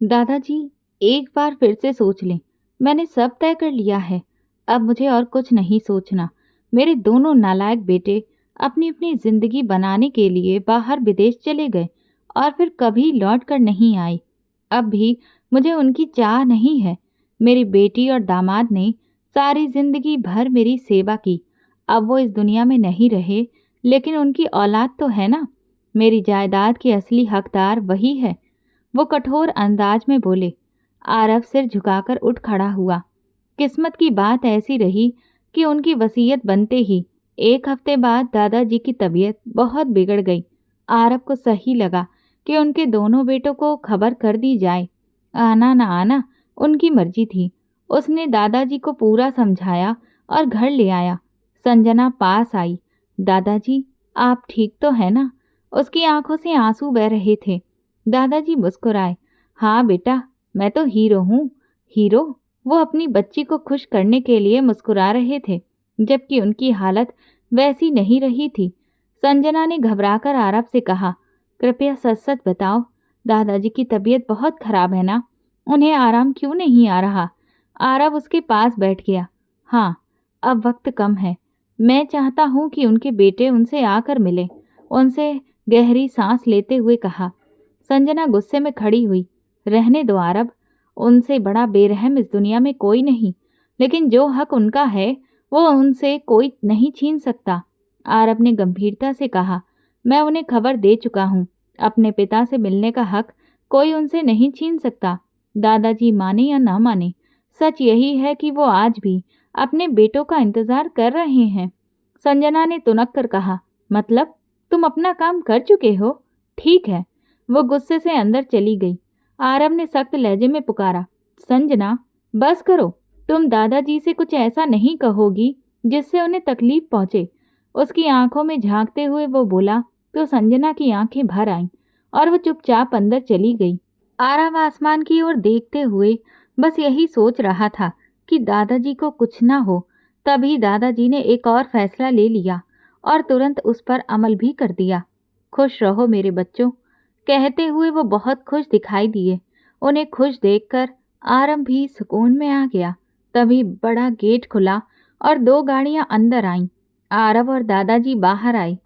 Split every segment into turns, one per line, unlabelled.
दादाजी, एक बार फिर से सोच लें। मैंने सब तय कर लिया है। अब मुझे और कुछ नहीं सोचना। मेरे दोनों नालायक बेटे अपनी अपनी जिंदगी बनाने के लिए बाहर विदेश चले गए और फिर कभी लौट कर नहीं आए। अब भी मुझे उनकी चाह नहीं है। मेरी बेटी और दामाद ने सारी जिंदगी भर मेरी सेवा की। अब वो इस दुनिया में नहीं रहे, लेकिन उनकी औलाद तो है ना। मेरी जायदाद के असली हकदार वही है। वो कठोर अंदाज में बोले। आरव सिर झुकाकर उठ खड़ा हुआ। किस्मत की बात ऐसी रही कि उनकी वसीयत बनते ही 1 हफ्ते बाद दादाजी की तबीयत बहुत बिगड़ गई। आरव को सही लगा कि उनके दोनों बेटों को खबर कर दी जाए। आना ना आना उनकी मर्जी थी। उसने दादाजी को पूरा समझाया और घर ले आया। संजना पास आई। दादाजी, आप ठीक तो है ना? उसकी आंखों से आंसू बह रहे थे। दादाजी मुस्कुराए। हाँ बेटा, मैं तो हीरो हूँ। हीरो? वो अपनी बच्ची को खुश करने के लिए मुस्कुरा रहे थे, जबकि उनकी हालत वैसी नहीं रही थी। संजना ने घबराकर आरव से कहा, कृपया सच सच बताओ, दादाजी की तबीयत बहुत खराब है ना? उन्हें आराम क्यों नहीं आ रहा? आरव उसके पास बैठ गया। हाँ, अब वक्त कम है। मैं चाहता हूँ कि उनके बेटे उनसे आकर मिले। उनसे गहरी सांस लेते हुए कहा। संजना गुस्से में खड़ी हुई। रहने दो आरव, उनसे बड़ा बेरहम इस दुनिया में कोई नहीं। लेकिन जो हक उनका है वो उनसे कोई नहीं छीन सकता। आरव ने गंभीरता से कहा, मैं उन्हें खबर दे चुका हूँ। अपने पिता से मिलने का हक कोई उनसे नहीं छीन सकता। दादाजी माने या ना माने, सच यही है कि वो आज भी अपने बेटों का इंतजार कर रहे हैं। संजना ने तुनक कर कहा, मतलब तुम अपना काम कर चुके हो? ठीक है। वो गुस्से से अंदर चली गई। आरव ने सख्त लहजे में पुकारा, संजना, बस करो। तुम दादाजी से कुछ ऐसा नहीं कहोगी जिससे उन्हें तकलीफ पहुंचे। उसकी आंखों में झांकते हुए वो बोला तो संजना की आंखें भर आईं और वो चुपचाप अंदर चली गई। आरव आसमान की ओर देखते हुए बस यही सोच रहा था कि दादाजी को कुछ ना हो। तभी दादाजी ने एक और फैसला ले लिया और तुरंत उस पर अमल भी कर दिया। खुश रहो मेरे बच्चों, कहते हुए वो बहुत खुश दिखाई दिए। उन्हें खुश देखकर आरव भी सुकून में आ गया। तभी बड़ा गेट खुला और 2 गाड़ियां अंदर आईं। आरव और दादाजी बाहर आए।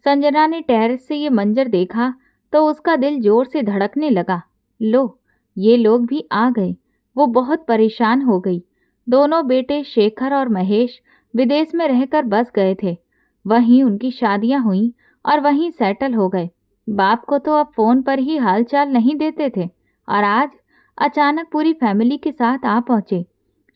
संजना ने टेरेस से ये मंजर देखा तो उसका दिल जोर से धड़कने लगा। लो, ये लोग भी आ गए। वो बहुत परेशान हो गई। दोनों बेटे शेखर और महेश विदेश में रहकर बस गए थे। वहीं उनकी शादियां हुईं और वहीं सेटल हो गए। बाप को तो अब फोन पर ही हालचाल नहीं देते थे और आज अचानक पूरी फैमिली के साथ आ पहुंचे।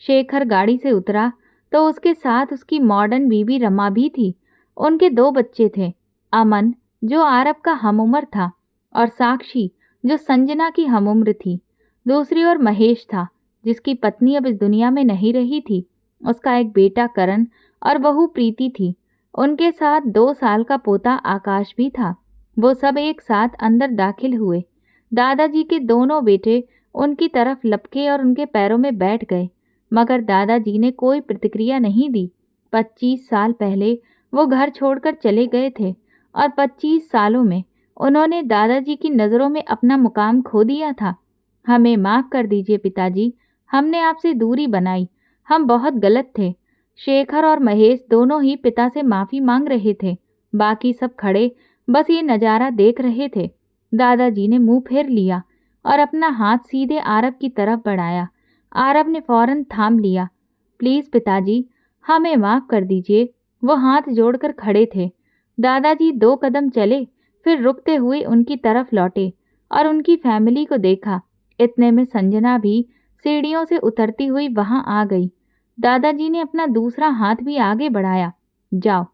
शेखर गाड़ी से उतरा तो उसके साथ उसकी मॉडर्न बीवी रमा भी थी। उनके 2 बच्चे थे, अमन जो आरव का हमउम्र था और साक्षी जो संजना की हमउम्र थी। दूसरी ओर महेश था, जिसकी पत्नी अब इस दुनिया में नहीं रही थी। उसका एक बेटा करण और बहू प्रीति थी। उनके साथ 2 साल का पोता आकाश भी था। वो सब एक साथ अंदर दाखिल हुए। दादाजी के दोनों बेटे उनकी तरफ लपके और उनके पैरों में बैठ गए, मगर दादाजी ने कोई प्रतिक्रिया नहीं दी। 25 साल पहले वो घर छोड़कर चले गए थे और 25 सालों में उन्होंने दादाजी की नज़रों में अपना मुकाम खो दिया था। हमें माफ़ कर दीजिए पिताजी, हमने आपसे दूरी बनाई। हम बहुत गलत थे। शेखर और महेश दोनों ही पिता से माफ़ी मांग रहे थे। बाकी सब खड़े बस ये नज़ारा देख रहे थे। दादाजी ने मुंह फेर लिया और अपना हाथ सीधे आरव की तरफ बढ़ाया। आरव ने फौरन थाम लिया। प्लीज़ पिताजी, हमें माफ़ कर दीजिए। वो हाथ जोड़कर खड़े थे। दादाजी 2 कदम चले, फिर रुकते हुए उनकी तरफ लौटे और उनकी फैमिली को देखा। इतने में संजना भी सीढ़ियों से उतरती हुई वहां आ गई। दादाजी ने अपना दूसरा हाथ भी आगे बढ़ाया। जाओ,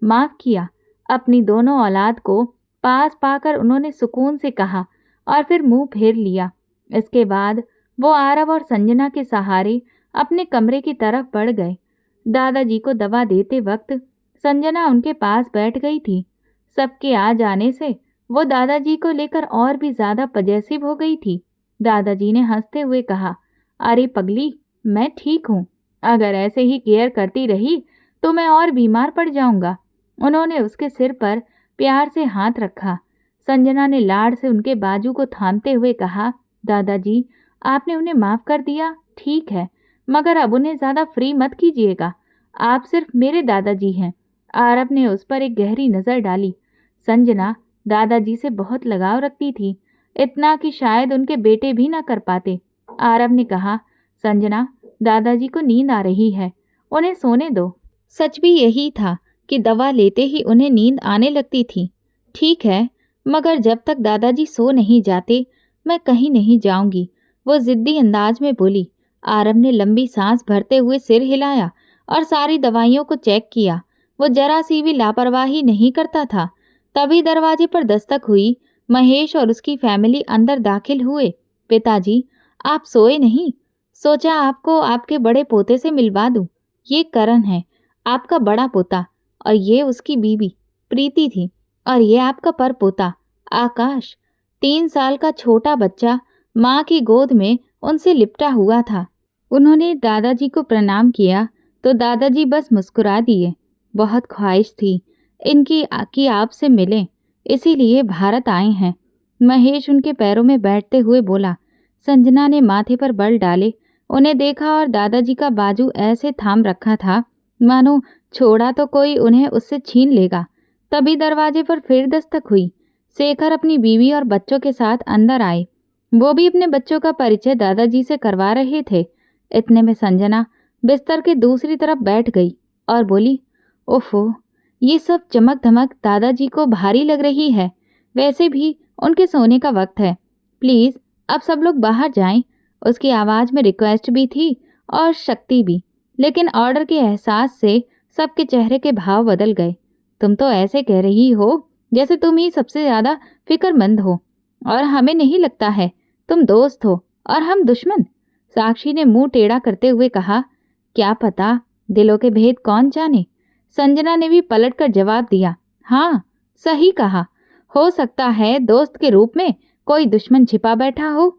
माफ़ किया। अपनी दोनों औलाद को पास पाकर उन्होंने सुकून से कहा और फिर मुंह फेर लिया। इसके बाद वो आरव और संजना के सहारे अपने कमरे की तरफ बढ़ गए। दादाजी को दवा देते वक्त संजना उनके पास बैठ गई थी। सबके आ जाने से वो दादाजी को लेकर और भी ज्यादा पजेसिव हो गई थी। दादाजी ने हंसते हुए कहा, अरे पगली, मैं ठीक हूँ। अगर ऐसे ही केयर करती रही तो मैं और बीमार पड़ जाऊंगा। उन्होंने उसके सिर पर प्यार से हाथ रखा। संजना ने लाड़ से उनके बाजू को थामते हुए कहा, दादाजी, आपने उन्हें माफ़ कर दिया, ठीक है, मगर अब उन्हें ज़्यादा फ्री मत कीजिएगा। आप सिर्फ मेरे दादाजी हैं। आरव ने उस पर एक गहरी नज़र डाली। संजना दादाजी से बहुत लगाव रखती थी, इतना कि शायद उनके बेटे भी ना कर पाते। आरव ने कहा, संजना, दादाजी को नींद आ रही है, उन्हें सोने दो। सच भी यही था कि दवा लेते ही उन्हें नींद आने लगती थी। ठीक है, मगर जब तक दादाजी सो नहीं जाते मैं कहीं नहीं जाऊंगी, वो जिद्दी अंदाज में बोली। आरव ने लंबी सांस भरते हुए सिर हिलाया और सारी दवाइयों को चेक किया। वो जरा सी भी लापरवाही नहीं करता था। तभी दरवाजे पर दस्तक हुई। महेश और उसकी फैमिली अंदर दाखिल हुए। पिताजी, आप सोए नहीं? सोचा आपको आपके बड़े पोते से मिलवा दूं। ये करण है, आपका बड़ा पोता, और ये उसकी बीवी प्रीति थी, और ये आपका पर पोता आकाश। 3 साल का छोटा बच्चा माँ की गोद में उनसे लिपटा हुआ था। उन्होंने दादाजी को प्रणाम किया तो दादाजी बस मुस्कुरा दिए। बहुत ख्वाहिश थी इनकी कि आपसे मिलें, इसीलिए भारत आए हैं। महेश उनके पैरों में बैठते हुए बोला। संजना ने माथे पर बल डाले उन्हें देखा और दादाजी का बाजू ऐसे थाम रखा था मानो छोड़ा तो कोई उन्हें उससे छीन लेगा। तभी दरवाजे पर फिर दस्तक हुई। शेखर अपनी बीवी और बच्चों के साथ अंदर आए। वो भी अपने बच्चों का परिचय दादाजी से करवा रहे थे। इतने में संजना बिस्तर के दूसरी तरफ बैठ गई और बोली, ओफो, ये सब चमक धमक दादाजी को भारी लग रही है। वैसे भी उनके सोने का वक्त है। प्लीज अब सब लोग बाहर जाएं। उसकी आवाज में रिक्वेस्ट भी थी और शक्ति भी, लेकिन ऑर्डर के एहसास से सबके चेहरे के भाव बदल गए। तुम तो ऐसे कह रही हो जैसे तुम ही सबसे ज्यादा फिक्रमंद हो, और हमें नहीं लगता है तुम दोस्त हो और हम दुश्मन। साक्षी ने मुंह टेढ़ा करते हुए कहा, क्या पता, दिलों के भेद कौन जाने। संजना ने भी पलटकर जवाब दिया, हाँ, सही कहा। हो सकता है दोस्त के रूप में कोई दुश्मन छिपा बैठा हो।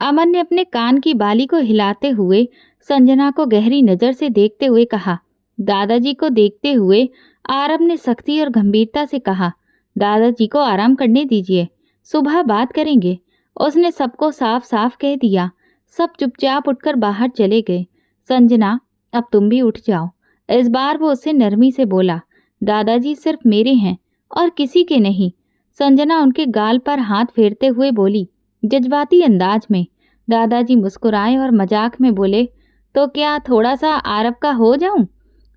अमन ने अपने कान की बाली को हिलाते हुए संजना को गहरी नजर से देखते हुए कहा। दादाजी को देखते हुए आरव ने सख्ती और गंभीरता से कहा, दादाजी को आराम करने दीजिए, सुबह बात करेंगे। उसने सबको साफ साफ कह दिया। सब चुपचाप उठकर बाहर चले गए। संजना, अब तुम भी उठ जाओ। इस बार वो उससे नरमी से बोला। दादाजी सिर्फ मेरे हैं और किसी के नहीं। संजना उनके गाल पर हाथ फेरते हुए बोली, जज्बाती अंदाज में। दादाजी मुस्कुराए और मजाक में बोले, तो क्या थोड़ा सा आरव का हो जाऊं?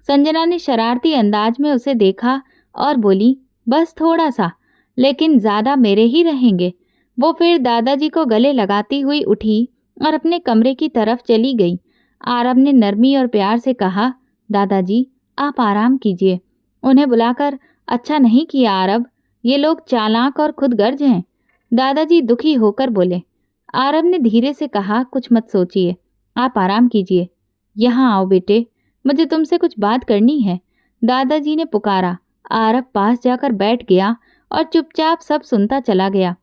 संजना ने शरारती अंदाज में उसे देखा और बोली, बस थोड़ा सा, लेकिन ज्यादा मेरे ही रहेंगे। वो फिर दादाजी को गले लगाती हुई उठी और अपने कमरे की तरफ चली गई। आरव ने नरमी और प्यार से कहा, दादाजी आप आराम कीजिए। उन्हें बुलाकर अच्छा नहीं किया आरव, ये लोग चालाक और खुदगर्ज हैं। दादाजी दुखी होकर बोले। आरव ने धीरे से कहा, कुछ मत सोचिए, आप आराम कीजिए। यहाँ आओ बेटे, मुझे तुमसे कुछ बात करनी है। दादाजी ने पुकारा। आरव पास जाकर बैठ गया और चुपचाप सब सुनता चला गया।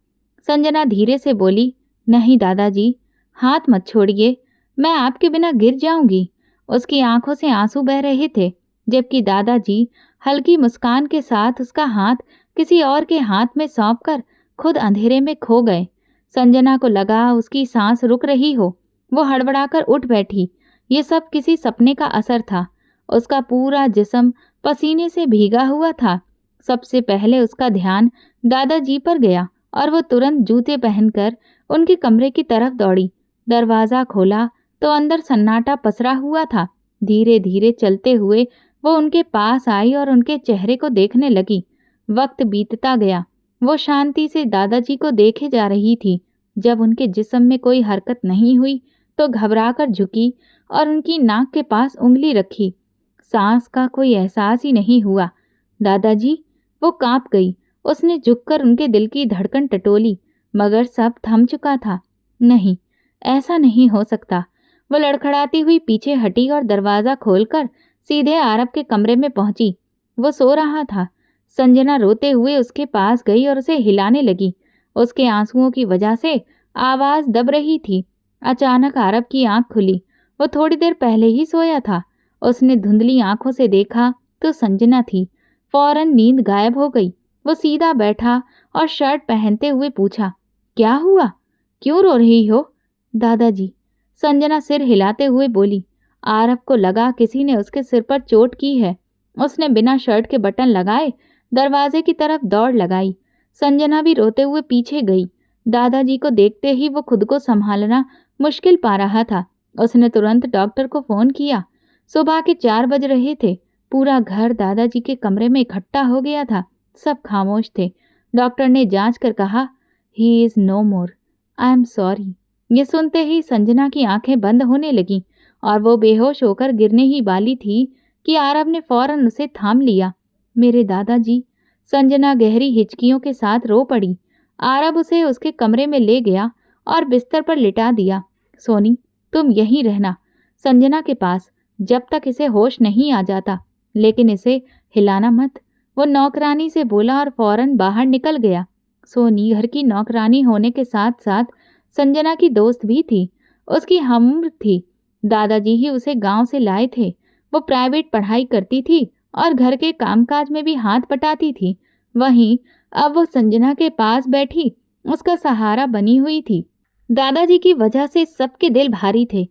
संजना धीरे से बोली, नहीं दादाजी, हाथ मत छोड़िए, मैं आपके बिना गिर जाऊंगी। उसकी आंखों से आंसू बह रहे थे, जबकि दादाजी हल्की मुस्कान के साथ उसका हाथ किसी और के हाथ में सौंपकर खुद अंधेरे में खो गए। संजना को लगा उसकी सांस रुक रही हो। वो हड़बड़ाकर उठ बैठी। ये सब किसी सपने का असर था। उसका पूरा जिस्म पसीने से भीगा हुआ था। सबसे पहले उसका ध्यान दादाजी पर गया और वो तुरंत जूते पहनकर उनके कमरे की तरफ दौड़ी। दरवाज़ा खोला तो अंदर सन्नाटा पसरा हुआ था। धीरे धीरे चलते हुए वो उनके पास आई और उनके चेहरे को देखने लगी। वक्त बीतता गया। वो शांति से दादाजी को देखे जा रही थी। जब उनके जिस्म में कोई हरकत नहीं हुई तो घबराकर झुकी और उनकी नाक के पास उंगली रखी। सांस का कोई एहसास ही नहीं हुआ। दादाजी, वो कांप गई। उसने झुककर उनके दिल की धड़कन टटोली, मगर सब थम चुका था। नहीं, ऐसा नहीं हो सकता। वो लड़खड़ाती हुई पीछे हटी और दरवाज़ा खोलकर सीधे आरव के कमरे में पहुंची। वो सो रहा था। संजना रोते हुए उसके पास गई और उसे हिलाने लगी। उसके आंसुओं की वजह से आवाज़ दब रही थी। अचानक आरव की आंख खुली। वो थोड़ी देर पहले ही सोया था। उसने धुंधली आंखों से देखा तो संजना थी। फौरन नींद गायब हो गई। वो सीधा बैठा और शर्ट पहनते हुए पूछा, क्या हुआ? क्यों रो रही हो? दादाजी, संजना सिर हिलाते हुए बोली। आरव को लगा किसी ने उसके सिर पर चोट की है। उसने बिना शर्ट के बटन लगाए दरवाजे की तरफ दौड़ लगाई। संजना भी रोते हुए पीछे गई। दादाजी को देखते ही वो खुद को संभालना मुश्किल पा रहा था। उसने तुरंत डॉक्टर को फोन किया। सुबह के 4 बज रहे थे। पूरा घर दादाजी के कमरे में इकट्ठा हो गया था। सब खामोश थे। डॉक्टर ने जांच कर कहा, he is no more, I am sorry. ये सुनते ही संजना की आंखें बंद होने लगीं और वो बेहोश होकर गिरने ही वाली थी कि आरव ने फौरन उसे थाम लिया। मेरे दादाजी, संजना गहरी हिचकियों के साथ रो पड़ी। आरव उसे उसके कमरे में ले गया और बिस्तर पर लिटा दिया। सोनी, तुम यहीं रहना, संजना के पास, जब तक इसे होश नहीं आ जाता, लेकिन इसे हिलाना मत। वो नौकरानी से बोला और फौरन बाहर निकल गया। सोनी घर की नौकरानी होने के साथ साथ संजना की दोस्त भी थी, उसकी हमउम्र थी। दादाजी ही उसे गांव से लाए थे। वो प्राइवेट पढ़ाई करती थी और घर के कामकाज में भी हाथ बटाती थी। वहीं अब वो संजना के पास बैठी उसका सहारा बनी हुई थी। दादाजी की वजह से सबके दिल भारी थे।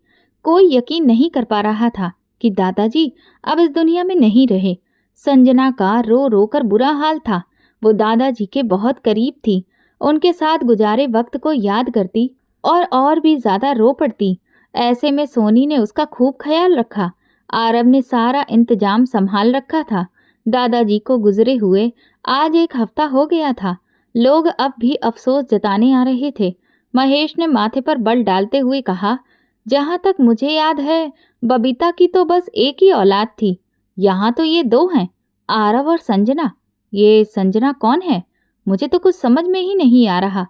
कोई यकीन नहीं कर पा रहा था कि दादाजी अब इस दुनिया में नहीं रहे। संजना का रो रो कर बुरा हाल था। वो दादाजी के बहुत करीब थी। उनके साथ गुजारे वक्त को याद करती और भी ज्यादा रो पड़ती। ऐसे में सोनी ने उसका खूब ख्याल रखा। आरव ने सारा इंतजाम संभाल रखा था। दादाजी को गुजरे हुए आज 1 हफ्ता हो गया था। लोग अब भी अफसोस जताने आ रहे थे। महेश ने माथे पर बल डालते हुए कहा, जहां तक मुझे याद है बबीता की तो बस एक ही औलाद थी। यहाँ तो ये 2 हैं, आरव और संजना। ये संजना कौन है? मुझे तो कुछ समझ में ही नहीं आ रहा।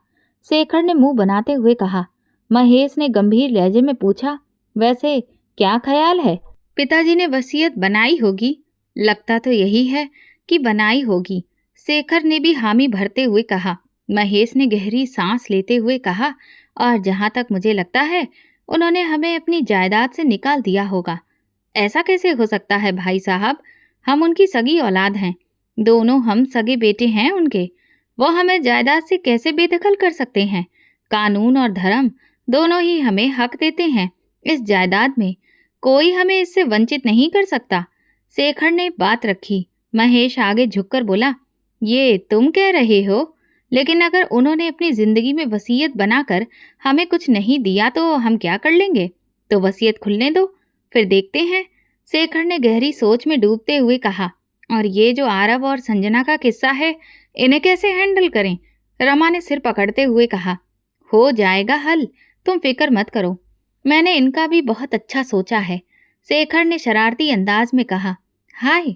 शेखर ने मुंह बनाते हुए कहा। महेश ने गंभीर लहजे में पूछा, वैसे क्या ख्याल है? पिताजी ने वसीयत बनाई होगी। लगता तो यही है कि बनाई होगी। शेखर ने भी हामी भरते हुए कहा। महेश ने गहरी सांस लेते हुए कहा, और जहां तक मुझे लगता है उन्होंने हमें अपनी जायदाद से निकाल दिया होगा। ऐसा कैसे हो सकता है भाई साहब? हम उनकी सगी औलाद हैं। दोनों हम सगे बेटे हैं उनके। वो हमें जायदाद से कैसे बेदखल कर सकते हैं? कानून और धर्म दोनों ही हमें हक देते हैं इस जायदाद में। कोई हमें इससे वंचित नहीं कर सकता। शेखर ने बात रखी। महेश आगे झुककर बोला, ये तुम कह रहे हो, लेकिन अगर उन्होंने अपनी जिंदगी में वसीयत बनाकर हमें कुछ नहीं दिया तो हम क्या कर लेंगे? तो वसीयत खुलने दो, फिर देखते हैं। शेखर ने गहरी सोच में डूबते हुए कहा, और ये जो आरव और संजना का किस्सा है, इन्हें कैसे हैंडल करें? रमा ने सिर पकड़ते हुए कहा, हो जाएगा हल, तुम फिक्र मत करो। मैंने इनका भी बहुत अच्छा सोचा है। शेखर ने शरारती अंदाज में कहा, हाय,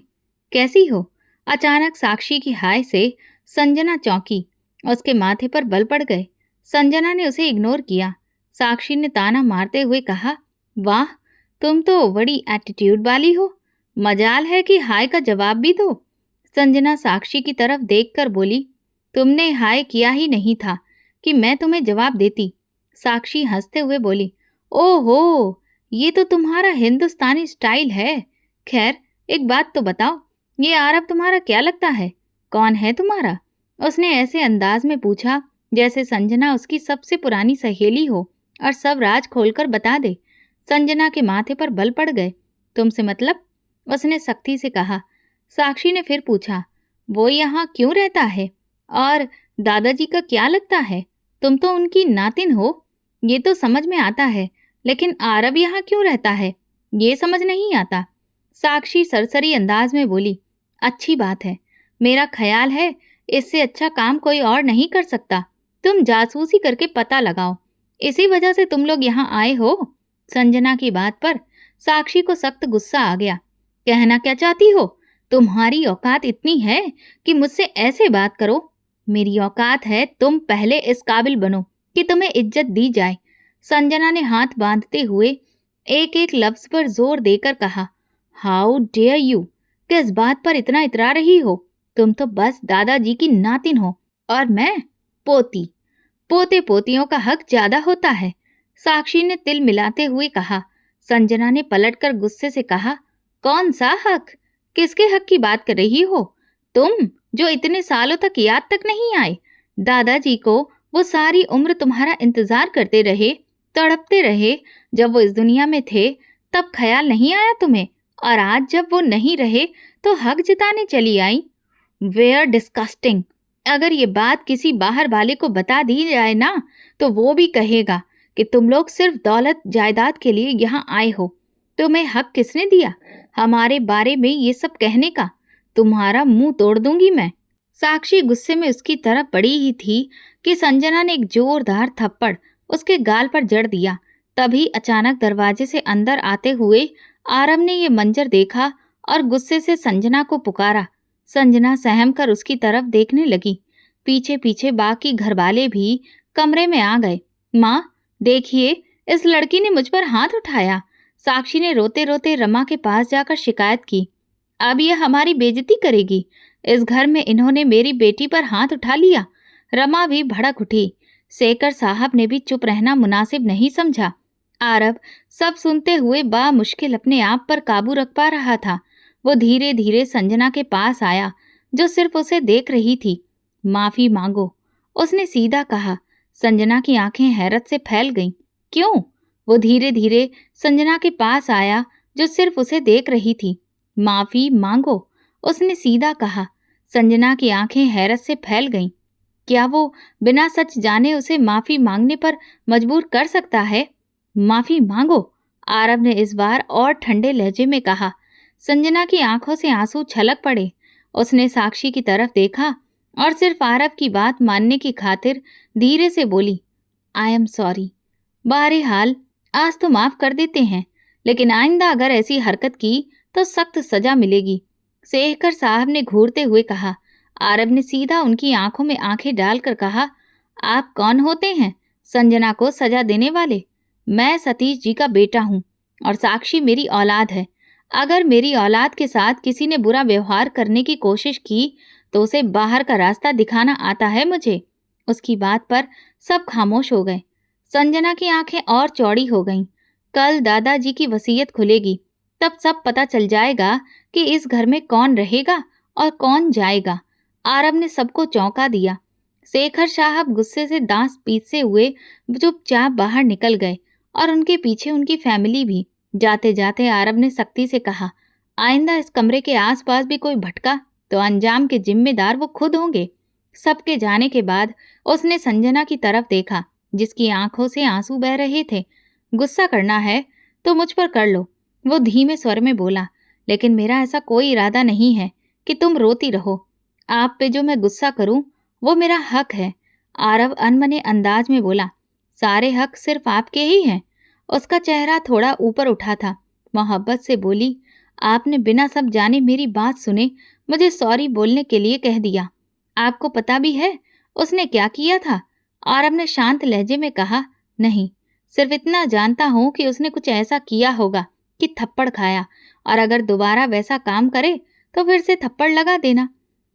कैसी हो? अचानक साक्षी की हाय से संजना चौंकी। उसके माथे पर बल पड़ गए। संजना ने उसे इग्नोर किया। साक्षी ने ताना मारते हुए कहा, वाह, तुम तो बड़ी एटीट्यूड वाली हो। मजाल है कि हाय का जवाब भी दो। संजना साक्षी की तरफ देखकर बोली, तुमने हाय किया ही नहीं था कि मैं तुम्हें जवाब देती। साक्षी हंसते हुए बोली, ओहो, ये तो तुम्हारा हिंदुस्तानी स्टाइल है। खैर, एक बात तो बताओ, ये आरव तुम्हारा क्या लगता है? कौन है तुम्हारा? उसने ऐसे अंदाज में पूछा जैसे संजना उसकी सबसे पुरानी सहेली हो और सब राज खोलकर बता दे। संजना के माथे पर बल पड़ गए। तुमसे मतलब? उसने सख्ती से कहा। साक्षी ने फिर पूछा, वो यहाँ क्यों रहता है? और दादाजी का क्या लगता है? तुम तो उनकी नातिन हो, ये तो समझ में आता है, लेकिन आरव यहाँ क्यों रहता है, ये समझ नहीं आता। साक्षी सरसरी अंदाज में बोली, अच्छी बात है। मेरा ख्याल है इससे अच्छा काम कोई और नहीं कर सकता। तुम जासूसी करके पता लगाओ। इसी वजह से तुम लोग यहाँ आए हो। संजना की बात पर साक्षी को सख्त गुस्सा आ गया। कहना क्या चाहती हो? तुम्हारी औकात इतनी है कि मुझसे ऐसे बात करो? मेरी औकात है तुम पहले इस काबिल बनो कि तुम्हें इज्जत दी जाए। संजना ने हाथ बांधते हुए एक एक लफ्ज पर जोर देकर कहा, हाउ डेयर यू? किस बात पर इतना इतरा रही हो? तुम तो बस दादाजी की नातिन हो और मैं पोती। पोते पोतियों का हक ज्यादा होता है। साक्षी ने तिल मिलाते हुए कहा। संजना ने पलटकर गुस्से से कहा, कौन सा हक? किसके हक की बात कर रही हो? तुम जो इतने सालों तक याद तक नहीं आए। दादाजी को वो सारी उम्र तुम्हारा इंतजार करते रहे, तड़पते रहे। जब वो इस दुनिया में थे तब ख्याल नहीं आया तुम्हें, और आज जब वो नहीं रहे तो हक जताने चली आई। Where disgusting. अगर ये बात किसी बाहर वाले को बता दी जाए ना, तो वो भी कहेगा कि तुम लोग सिर्फ दौलत जायदाद के लिए यहाँ आए हो। तुम्हें हक किसने दिया हमारे बारे में ये सब कहने का? तुम्हारा मुंह तोड़ दूंगी मैं। साक्षी गुस्से में उसकी तरफ बढ़ी ही थी कि संजना ने एक जोरदार थप्पड़ उसके गाल पर जड़ दिया। तभी अचानक दरवाजे से अंदर आते हुए आरव ने ये मंजर देखा और गुस्से से संजना को पुकारा। संजना सहम कर उसकी तरफ देखने लगी। पीछे पीछे बाकी घरवाले भी कमरे में आ गए। माँ देखिए, इस लड़की ने मुझ पर हाथ उठाया। साक्षी ने रोते रोते रमा के पास जाकर शिकायत की। अब यह हमारी बेइज्जती करेगी। इस घर में इन्होंने मेरी बेटी पर हाथ उठा लिया। रमा भी भड़क उठी। शेखर साहब ने भी चुप रहना मुनासिब नहीं समझा। आरव सब सुनते हुए बामुश्किल अपने आप पर काबू रख पा रहा था। वो धीरे धीरे संजना के पास आया, जो सिर्फ उसे देख रही थी। माफी मांगो, उसने सीधा कहा। संजना की आंखें हैरत से फैल गईं। क्यों? वो धीरे धीरे संजना के पास आया, जो सिर्फ उसे देख रही थी। माफी मांगो, उसने सीधा कहा। संजना की आंखें हैरत से फैल गईं। क्या वो बिना सच जाने उसे माफी मांगने पर मजबूर कर सकता है? माफी मांगो, आरव ने इस बार और ठंडे लहजे में कहा। संजना की आंखों से आंसू छलक पड़े। उसने साक्षी की तरफ देखा और सिर्फ आरव की बात मानने की खातिर धीरे से बोली, आई एम सॉरी। बहरहाल आज तो माफ कर देते हैं, लेकिन आइंदा अगर ऐसी हरकत की तो सख्त सजा मिलेगी। शेखर साहब ने घूरते हुए कहा। आरव ने सीधा उनकी आंखों में आंखें डालकर कहा, आप कौन होते हैं संजना को सजा देने वाले? मैं सतीश जी का बेटा हूँ और साक्षी मेरी औलाद है। अगर मेरी औलाद के साथ किसी ने बुरा व्यवहार करने की कोशिश की तो उसे बाहर का रास्ता दिखाना आता है मुझे। उसकी बात पर सब खामोश हो गए। संजना की आंखें और चौड़ी हो गईं। कल दादाजी की वसीयत खुलेगी, तब सब पता चल जाएगा कि इस घर में कौन रहेगा और कौन जाएगा। आरव ने सबको चौंका दिया। शेखर साहब गुस्से से दांत पीसते हुए चुपचाप बाहर निकल गए और उनके पीछे उनकी फैमिली भी। जाते जाते आरव ने सख्ती से कहा, आइंदा इस कमरे के आसपास भी कोई भटका तो अंजाम के जिम्मेदार वो खुद होंगे। सबके जाने के बाद उसने संजना की तरफ देखा, जिसकी आंखों से आंसू बह रहे थे। गुस्सा करना है तो मुझ पर कर लो, वो धीमे स्वर में बोला, लेकिन मेरा ऐसा कोई इरादा नहीं है कि तुम रोती रहो। आप पे जो मैं गुस्सा करूं वो मेरा हक है। आरव अनमने अंदाज में बोला, सारे हक सिर्फ आपके ही हैं। उसका चेहरा थोड़ा ऊपर उठा था। मोहब्बत से बोली, आपने बिना सब जाने मेरी बात सुने मुझे सॉरी बोलने के लिए कह दिया। आपको पता भी है उसने क्या किया था? आरव ने शांत लहजे में कहा, नहीं, सिर्फ इतना जानता हूं कि उसने कुछ ऐसा किया होगा कि थप्पड़ खाया, और अगर दोबारा वैसा काम करे तो फिर से थप्पड़ लगा देना।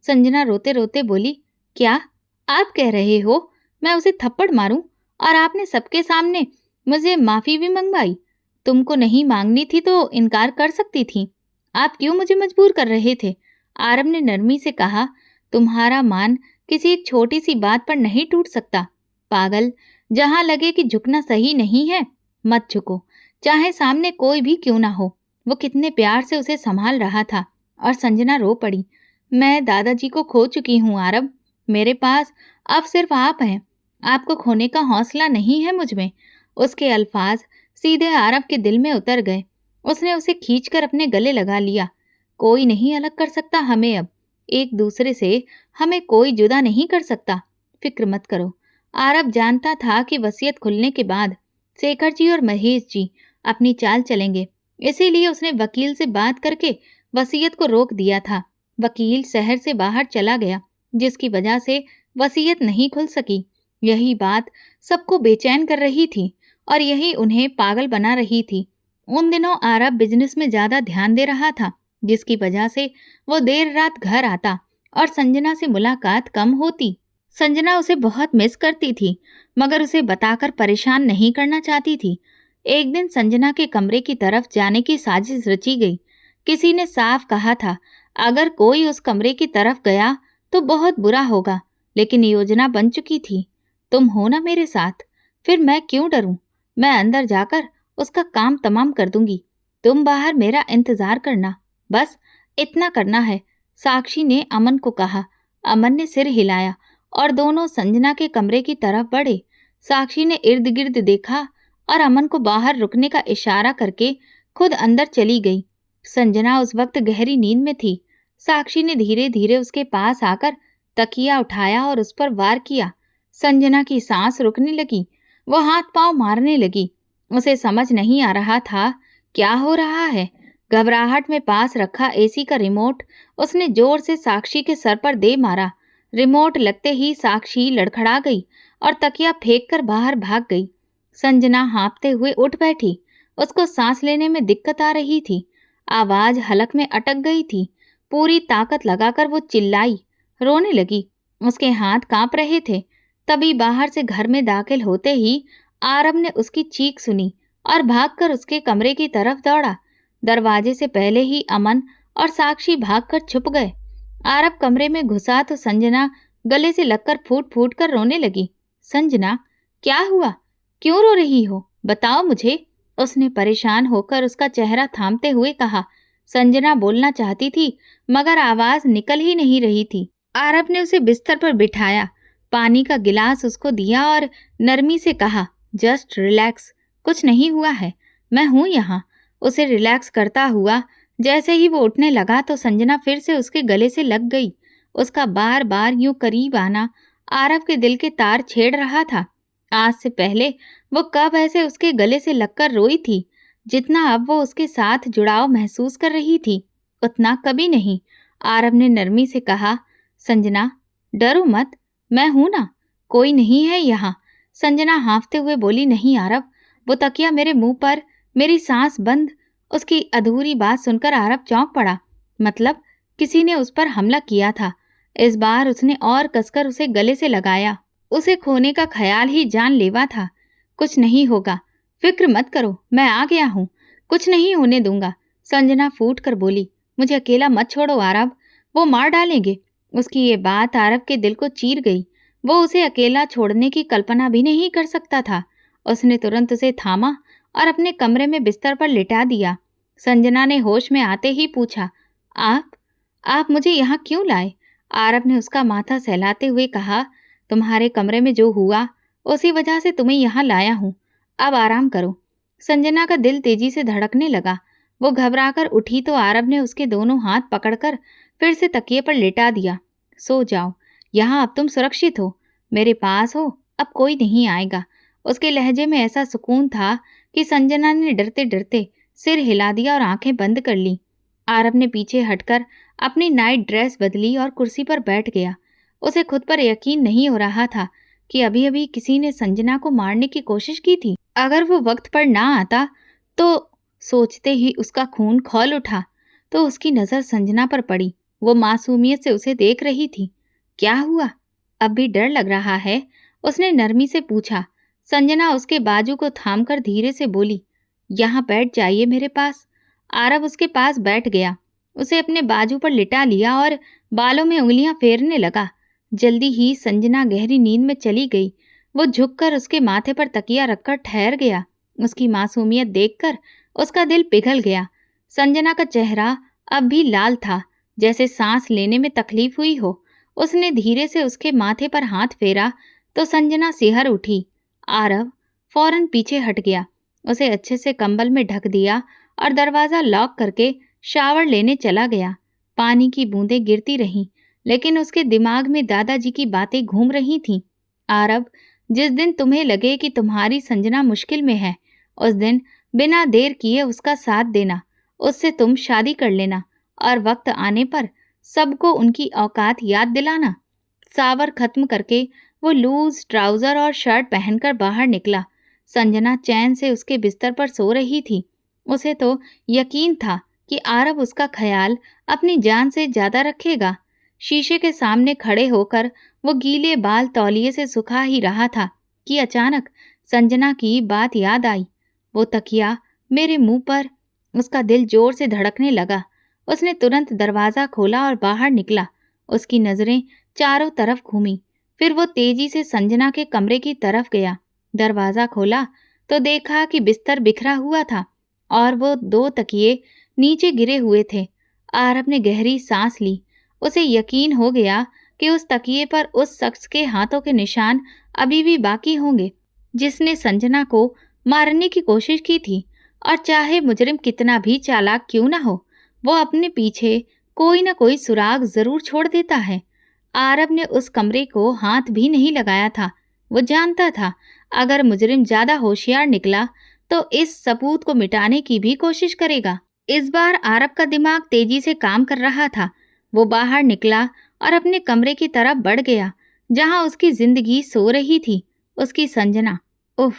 संजना रोते रोते बोली, क्या आप कह रहे हो मैं उसे थप्पड़ मारूं? और आपने सबके सामने मुझे माफी भी मंगवाई। तुमको नहीं मांगनी थी तो इनकार कर सकती थी। आप क्यों मुझे मजबूर कर रहे थे? आरव ने नरमी से कहा, तुम्हारा मान किसी एक छोटी सी बात पर नहीं टूट सकता। पागल, जहां लगे कि झुकना सही नहीं है मत झुको, चाहे सामने कोई भी क्यों ना हो। वो कितने प्यार से उसे संभाल रहा था। और संजना रो पड़ी, मैं दादाजी को खो चुकी हूँ आरव, मेरे पास अब सिर्फ आप हैं। आपको खोने का हौसला नहीं है मुझ में। उसके अल्फाज सीधे आरव के दिल में उतर गए। उसने उसे खींचकर अपने गले लगा लिया। कोई नहीं अलग कर सकता हमें अब, एक दूसरे से हमें कोई जुदा नहीं कर सकता। फिक्र मत करो। आरव जानता था कि वसीयत खुलने के बाद शेखर जी और महेश जी अपनी चाल चलेंगे, इसीलिए उसने वकील से बात करके वसीयत को रोक दिया था। वकील शहर से बाहर चला गया, जिसकी वजह से वसीयत नहीं खुल सकी। यही बात सबको बेचैन कर रही थी और यही उन्हें पागल बना रही थी। उन दिनों आरव बिजनेस में ज्यादा ध्यान दे रहा था, जिसकी वजह से वो देर रात घर आता और संजना से मुलाकात कम होती। संजना उसे बहुत मिस करती थी, मगर उसे बताकर परेशान नहीं करना चाहती थी। एक दिन संजना के कमरे की तरफ जाने की साजिश रची गई। किसी ने साफ कहा था, अगर कोई उस कमरे की तरफ गया तो बहुत बुरा होगा, लेकिन योजना बन चुकी थी। तुम हो ना मेरे साथ, फिर मैं क्यों डरूं? मैं अंदर जाकर उसका काम तमाम कर दूंगी। तुम बाहर मेरा इंतजार करना, बस इतना करना है, साक्षी ने अमन को कहा। अमन ने सिर हिलाया और दोनों संजना के कमरे की तरफ बढ़े। साक्षी ने इर्द गिर्द देखा और अमन को बाहर रुकने का इशारा करके खुद अंदर चली गई। संजना उस वक्त गहरी नींद में थी। साक्षी ने धीरे धीरे उसके पास आकर तकिया उठाया और उस पर वार किया। संजना की सांस रुकने लगी, वो हाथ पांव मारने लगी। उसे समझ नहीं आ रहा था क्या हो रहा है। घबराहट में पास रखा एसी का रिमोट उसने जोर से साक्षी के सर पर दे मारा। रिमोट लगते ही साक्षी लड़खड़ा गई और तकिया फेंक कर बाहर भाग गई। संजना हाँफते हुए उठ बैठी। उसको सांस लेने में दिक्कत आ रही थी। आवाज हलक में अटक गई थी। पूरी ताकत लगाकर वो चिल्लाई, रोने लगी। उसके हाथ कांप रहे थे। तभी बाहर से घर में दाखिल होते ही आरव ने उसकी चीख सुनी और भागकर उसके कमरे की तरफ दौड़ा। दरवाजे से पहले ही अमन और साक्षी भागकर छुप गए। आरव कमरे में घुसा तो संजना गले से लगकर फूट फूट कर रोने लगी। संजना, क्या हुआ? क्यों रो रही हो? बताओ मुझे, उसने परेशान होकर उसका चेहरा थामते हुए कहा। संजना बोलना चाहती थी मगर आवाज निकल ही नहीं रही थी। आरव ने उसे बिस्तर पर बिठाया, पानी का गिलास उसको दिया और नरमी से कहा, जस्ट रिलैक्स, कुछ नहीं हुआ है, मैं हूं यहाँ। उसे रिलैक्स करता हुआ जैसे ही वो उठने लगा तो संजना फिर से उसके गले से लग गई। उसका बार बार यूं करीब आना आरव के दिल के तार छेड़ रहा था। आज से पहले वो कब ऐसे उसके गले से लगकर रोई थी, जितना अब वो उसके साथ जुड़ाव महसूस कर रही थी, उतना कभी नहीं। आरव ने नरमी से कहा, संजना डरो मत, मैं हूं ना, कोई नहीं है यहाँ। संजना हाँफते हुए बोली, नहीं आरव। वो तकिया मेरे मुंह पर, मेरी सांस बंद। उसकी अधूरी बात सुनकर आरव चौंक पड़ा। मतलब किसी ने उस पर हमला किया था। इस बार उसने और कसकर उसे गले से लगाया। उसे खोने का ख्याल ही जानलेवा था। कुछ नहीं होगा, फिक्र मत करो, मैं आ गया हूँ, कुछ नहीं होने दूंगा। संजना फूट कर बोली, मुझे अकेला मत छोड़ो आरव, वो मार डालेंगे। उसकी ये बात आरव के दिल को चीर गई। वो उसे अकेला छोड़ने की कल्पना भी नहीं कर सकता था। उसने तुरंत उसे थामा और अपने कमरे में बिस्तर पर लिटा दिया। संजना ने होश में आते ही पूछा, आप मुझे यहाँ क्यों लाए? आरव ने उसका माथा सहलाते हुए कहा, तुम्हारे कमरे में जो हुआ उसी वजह से तुम्हें यहाँ लाया हूँ, अब आराम करो। संजना का दिल तेजी से धड़कने लगा। वो घबराकर उठी तो आरव ने उसके दोनों हाथ पकड़कर फिर से तकिए पर लेटा दिया। सो जाओ, यहाँ अब तुम सुरक्षित हो, मेरे पास हो, अब कोई नहीं आएगा। उसके लहजे में ऐसा सुकून था कि संजना ने डरते डरते सिर हिला दिया और आंखें बंद कर ली। आरव ने पीछे हटकर अपनी नाइट ड्रेस बदली और कुर्सी पर बैठ गया। उसे खुद पर यकीन नहीं हो रहा था कि अभी अभी किसी ने संजना को मारने की कोशिश की थी। अगर वो वक्त पर ना आता तो, सोचते ही उसका खून खौल उठा। तो उसकी नज़र संजना पर पड़ी। वो मासूमियत से उसे देख रही थी। क्या हुआ? अब भी डर लग रहा है? उसने नरमी से पूछा। संजना उसके बाजू को थामकर धीरे से बोली, यहाँ बैठ जाइए मेरे पास। आरव उसके पास बैठ गया। उसे अपने बाजू पर लिटा लिया और बालों में उंगलियां फेरने लगा। जल्दी ही संजना गहरी नींद में चली गई। वो झुककर उसके माथे पर तकिया रखकर ठहर गया। उसकी मासूमियत देखकर उसका दिल पिघल गया। संजना का चेहरा अब भी लाल था, जैसे सांस लेने में तकलीफ हुई हो। उसने धीरे से उसके माथे पर हाथ फेरा तो संजना सिहर उठी। आरव फौरन पीछे हट गया। उसे अच्छे से कंबल में ढक दिया और दरवाज़ा लॉक करके शावर लेने चला गया। पानी की बूंदें गिरती रहीं, लेकिन उसके दिमाग में दादाजी की बातें घूम रही थीं। आरव, जिस दिन तुम्हें लगे कि तुम्हारी संजना मुश्किल में है, उस दिन बिना देर किए उसका साथ देना, उससे तुम शादी कर लेना और वक्त आने पर सबको उनकी औकात याद दिलाना। सावर खत्म करके वो लूज ट्राउजर और शर्ट पहनकर बाहर निकला। संजना चैन से उसके बिस्तर पर सो रही थी। उसे तो यकीन था कि आरव उसका ख्याल अपनी जान से ज्यादा रखेगा। शीशे के सामने खड़े होकर वो गीले बाल तौलिए से सुखा ही रहा था कि अचानक संजना की बात याद आई। वो तकिया मेरे मुंह पर। उसका दिल जोर से धड़कने लगा। उसने तुरंत दरवाज़ा खोला और बाहर निकला। उसकी नज़रें चारों तरफ घूमी, फिर वो तेजी से संजना के कमरे की तरफ गया। दरवाज़ा खोला तो देखा कि बिस्तर बिखरा हुआ था और वो 2 तकिए नीचे गिरे हुए थे। आरव ने गहरी सांस ली। उसे यकीन हो गया कि उस तकिए पर उस शख्स के हाथों के निशान अभी भी बाकी होंगे, जिसने संजना को मारने की कोशिश की थी। और चाहे मुजरिम कितना भी चालाक क्यों ना हो, वो अपने पीछे कोई ना कोई सुराग जरूर छोड़ देता है। आरव ने उस कमरे को हाथ भी नहीं लगाया था। वो जानता था अगर मुजरिम ज्यादा होशियार निकला तो इस सबूत को मिटाने की भी कोशिश करेगा। इस बार आरव का दिमाग तेजी से काम कर रहा था। वो बाहर निकला और अपने कमरे की तरफ बढ़ गया, जहां उसकी जिंदगी सो रही थी। उसकी संजना, उफ,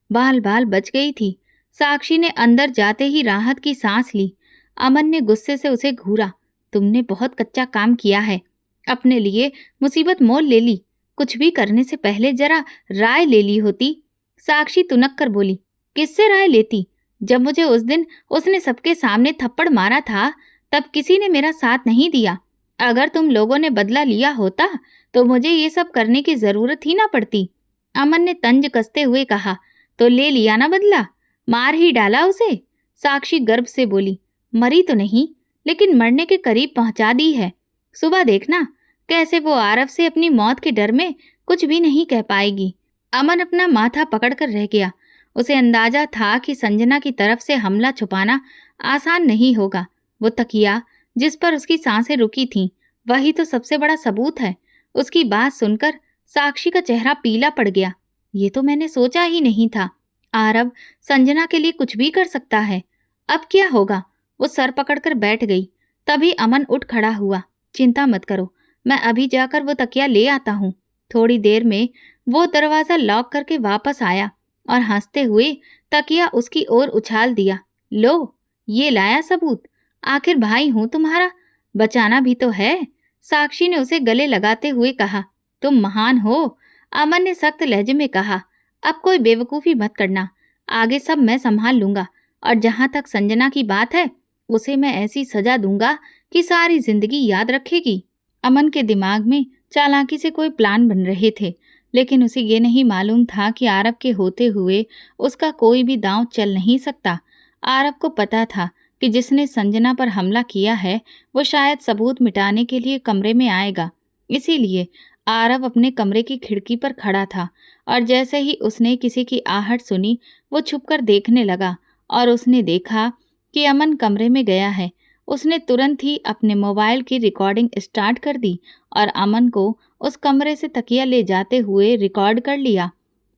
बाल बाल बच गई थी। साक्षी ने अंदर जाते ही राहत की सांस ली। अमन ने गुस्से से उसे घूरा। तुमने बहुत कच्चा काम किया है, अपने लिए मुसीबत मोल ले ली। कुछ भी करने से पहले जरा राय ले ली होती। साक्षी तुनक कर बोली, किससे राय लेती? जब मुझे उस दिन उसने सबके सामने थप्पड़ मारा था, तब किसी ने मेरा साथ नहीं दिया। अगर तुम लोगों ने बदला लिया होता तो मुझे ये सब करने की जरूरत ही ना पड़ती। अमन ने तंज कसते हुए कहा, तो ले लिया ना बदला, मार ही डाला उसे। साक्षी गर्व से बोली, मरी तो नहीं, लेकिन मरने के करीब पहुंचा दी है। सुबह देखना कैसे वो आरव से अपनी मौत के डर में कुछ भी नहीं कह पाएगी। अमन अपना माथा पकड़कर रह गया। उसे अंदाजा था कि संजना की तरफ से हमला छुपाना आसान नहीं होगा। वो तकिया जिस पर उसकी सांसें रुकी थीं, वही तो सबसे बड़ा सबूत है। उसकी बात सुनकर साक्षी का चेहरा पीला पड़ गया। ये तो मैंने सोचा ही नहीं था। आरव संजना के लिए कुछ भी कर सकता है। अब क्या होगा? वो सर पकड़कर बैठ गई। तभी अमन उठ खड़ा हुआ। चिंता मत करो, मैं अभी जाकर वो तकिया ले आता हूँ। थोड़ी देर में वो दरवाजा लॉक करके वापस आया और हंसते हुए तकिया उसकी ओर उछाल दिया। लो, ये लाया सबूत। आखिर भाई हूं तुम्हारा, बचाना भी तो है। साक्षी ने उसे गले लगाते हुए कहा। तुम महान हो, अमन ने सख्त लहजे में कहा। अब कोई बेवकूफी मत करना, आगे सब मैं संभाल लूंगा। और जहां तक संजना की बात है, उसे मैं ऐसी सजा दूंगा कि सारी जिंदगी याद रखेगी। अमन के दिमाग में चालाकी से कोई प्लान बन रहे थे, लेकिन उसे ये नहीं मालूम था कि आरव के होते हुए उसका कोई भी दांव चल नहीं सकता। आरव को पता था कि जिसने संजना पर हमला किया है वो शायद सबूत मिटाने के लिए कमरे में आएगा। इसीलिए आरव अपने कमरे की खिड़की पर खड़ा था और जैसे ही उसने किसी की आहट सुनी, वो छुपकर देखने लगा और उसने देखा कि अमन कमरे में गया है। उसने तुरंत ही अपने मोबाइल की रिकॉर्डिंग स्टार्ट कर दी और अमन को उस कमरे से तकिया ले जाते हुए रिकॉर्ड कर लिया।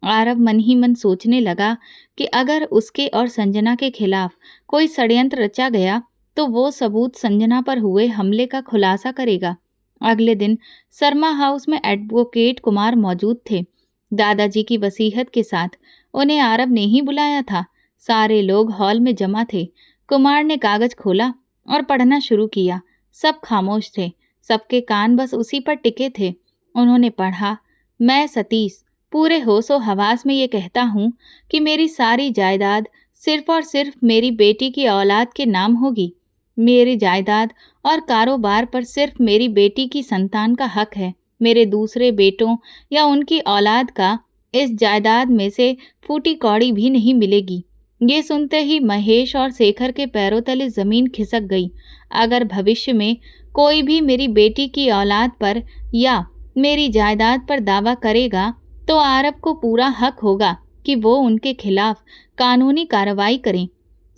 आरव मन ही मन सोचने लगा कि अगर उसके और संजना के खिलाफ कोई षड्यंत्र रचा गया तो वो सबूत संजना पर हुए हमले का खुलासा करेगा। अगले दिन शर्मा हाउस में एडवोकेट कुमार मौजूद थे। दादाजी की वसीयत के साथ उन्हें आरव ने ही बुलाया था। सारे लोग हॉल में जमा थे। कुमार ने कागज खोला और पढ़ना शुरू किया। सब खामोश थे, सबके कान बस उसी पर टिके थे। उन्होंने पढ़ा, मैं सतीश पूरे होशो हवास में ये कहता हूँ कि मेरी सारी जायदाद सिर्फ और सिर्फ मेरी बेटी की औलाद के नाम होगी। मेरी जायदाद और कारोबार पर सिर्फ मेरी बेटी की संतान का हक है। मेरे दूसरे बेटों या उनकी औलाद का इस जायदाद में से फूटी कौड़ी भी नहीं मिलेगी। ये सुनते ही महेश और शेखर के पैरों तले जमीन खिसक गई। अगर भविष्य में कोई भी मेरी बेटी की औलाद पर या मेरी जायदाद पर दावा करेगा तो आरव को पूरा हक होगा कि वो उनके खिलाफ कानूनी कार्रवाई करें।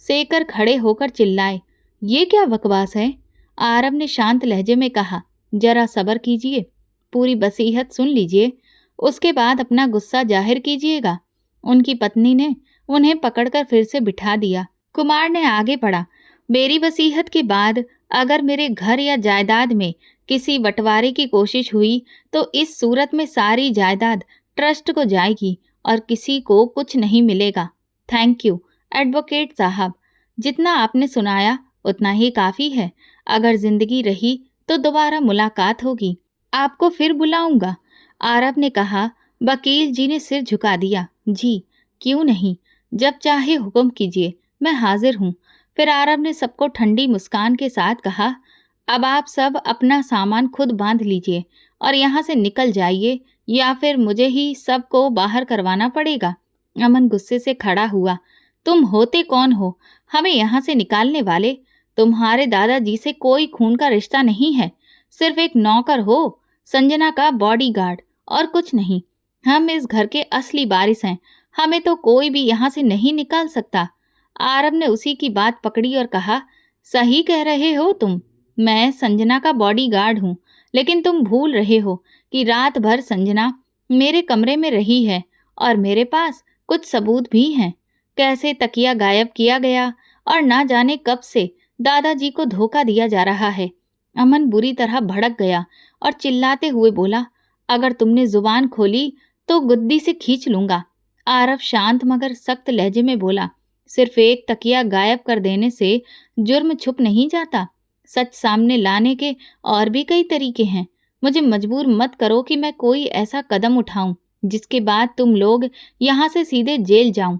शेखर खड़े होकर चिल्लाए, ये क्या बकवास है? आरव ने शांत लहजे में कहा, जरा सब्र कीजिए, पूरी वसीयत सुन लीजिए, उसके बाद अपना गुस्सा जाहिर कीजिएगा। उनकी पत्नी ने उन्हें पकड़कर फिर से बिठा दिया। कुमार ने आगे बढ़ा, मेरी वसीयत के बाद अगर मेरे घर या जायदाद में किसी बंटवारे की कोशिश हुई तो इस सूरत में सारी जायदाद ट्रस्ट को जाएगी और किसी को कुछ नहीं मिलेगा। थैंक यू एडवोकेट साहब, जितना आपने सुनाया उतना ही काफ़ी है। अगर जिंदगी रही तो दोबारा मुलाकात होगी, आपको फिर बुलाऊंगा। आरव ने कहा। वकील जी ने सिर झुका दिया। जी, क्यों नहीं, जब चाहे हुक्म कीजिए, मैं हाजिर हूँ। फिर आरव ने सबको ठंडी मुस्कान के साथ कहा, अब आप सब अपना सामान खुद बांध लीजिए और यहाँ से निकल जाइए या फिर मुझे ही सबको बाहर करवाना पड़ेगा। अमन गुस्से से खड़ा हुआ। तुम होते कौन हो हमें यहाँ से निकालने वाले? तुम्हारे दादाजी से कोई खून का रिश्ता नहीं है, सिर्फ एक नौकर हो, संजना का बॉडीगार्ड, और कुछ नहीं। हम इस घर के असली वारिस हैं, हमें तो कोई भी यहाँ से नहीं निकाल सकता। आरव ने उसी की बात पकड़ी और कहा, सही कह रहे हो तुम, मैं संजना का बॉडीगार्ड हूँ, लेकिन तुम भूल रहे हो कि रात भर संजना मेरे कमरे में रही है और मेरे पास कुछ सबूत भी हैं। कैसे तकिया गायब किया गया और ना जाने कब से दादाजी को धोखा दिया जा रहा है। अमन बुरी तरह भड़क गया और चिल्लाते हुए बोला, अगर तुमने जुबान खोली तो गुद्दी से खींच लूंगा। आरव शांत मगर सख्त लहजे में बोला, सिर्फ एक तकिया गायब कर देने से जुर्म छुप नहीं जाता। सच सामने लाने के और भी कई तरीके हैं। मुझे मजबूर मत करो कि मैं कोई ऐसा कदम उठाऊं जिसके बाद तुम लोग यहाँ से सीधे जेल जाऊं।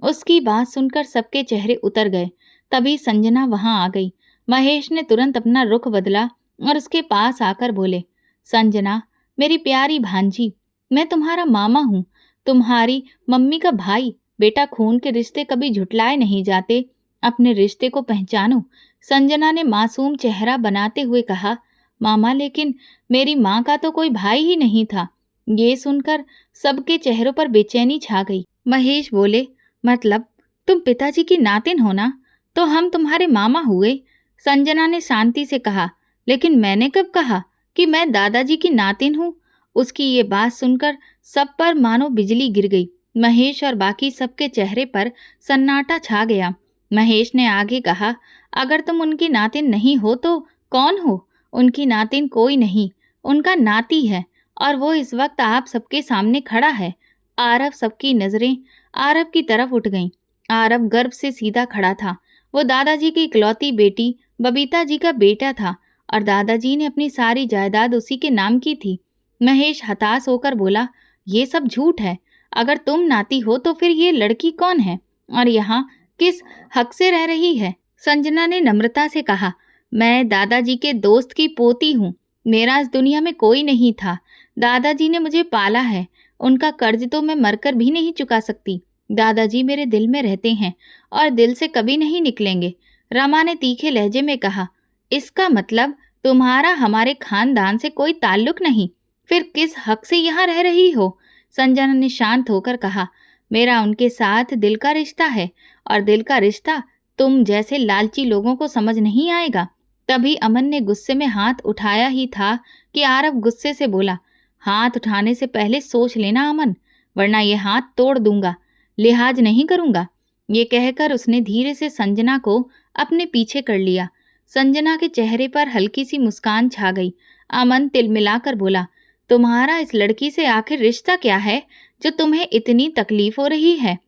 उसकी बात सुनकर सबके चेहरे उतर गए। तभी संजना वहां आ गई। महेश ने तुरंत अपना रुख बदला और उसके पास आकर बोले, संजना मेरी प्यारी भांजी, मैं तुम्हारा मामा हूँ, तुम्हारी मम्मी का भाई। बेटा, खून के रिश्ते कभी झुटलाए नहीं जाते, अपने रिश्ते को पहचानो। संजना ने मासूम चेहरा बनाते हुए कहा, मामा लेकिन मेरी माँ का तो कोई भाई ही नहीं था। ये सुनकर सबके चेहरों पर बेचैनी छा गई। महेश बोले, मतलब तुम पिताजी की नातिन हो ना, तो हम तुम्हारे मामा हुए। संजना ने शांति से कहा, लेकिन मैंने कब कहा कि मैं दादाजी की नातिन हूँ? उसकी ये बात सुनकर सब पर मानो बिजली गिर गई। महेश और बाकी सबके चेहरे पर सन्नाटा छा गया। महेश ने आगे कहा, अगर तुम उनकी नातिन नहीं हो तो कौन हो? उनकी नातिन कोई नहीं, उनका नाती है, और वो इस वक्त आप सबके सामने खड़ा है। आरव सबकी नजरें आरव की तरफ उठ गईं। आरव गर्व से सीधा खड़ा था। वो दादाजी की इकलौती बेटी बबीता जी का बेटा था और दादाजी ने अपनी सारी जायदाद उसी के नाम की थी। महेश हताश होकर बोला, ये सब झूठ है। अगर तुम नाती हो तो फिर ये लड़की कौन है और यहाँ किस हक से रह रही है? संजना ने नम्रता से कहा, मैं दादाजी के दोस्त की पोती हूँ। मेरा इस दुनिया में कोई नहीं था। दादाजी ने मुझे पाला है। उनका कर्ज तो मैं मरकर भी नहीं चुका सकती। दादाजी मेरे दिल में रहते हैं और दिल से कभी नहीं निकलेंगे। रमा ने तीखे लहजे में कहा, इसका मतलब तुम्हारा हमारे खानदान से कोई ताल्लुक नहीं, फिर किस हक से यहाँ रह रही हो? संजना ने शांत होकर कहा, मेरा उनके साथ दिल का रिश्ता है और दिल का रिश्ता तुम जैसे लालची लोगों को समझ नहीं आएगा। तभी अमन ने गुस्से में हाथ उठाया ही था कि आरव गुस्से से बोला, हाथ उठाने से पहले सोच लेना अमन, वरना ये हाथ तोड़ दूंगा, लिहाज नहीं करूंगा। ये कहकर उसने धीरे से संजना को अपने पीछे कर लिया। संजना के चेहरे पर हल्की सी मुस्कान छा गई। अमन तिलमिलाकर बोला, तुम्हारा इस लड़की से आखिर रिश्ता क्या है जो तुम्हें इतनी तकलीफ हो रही है?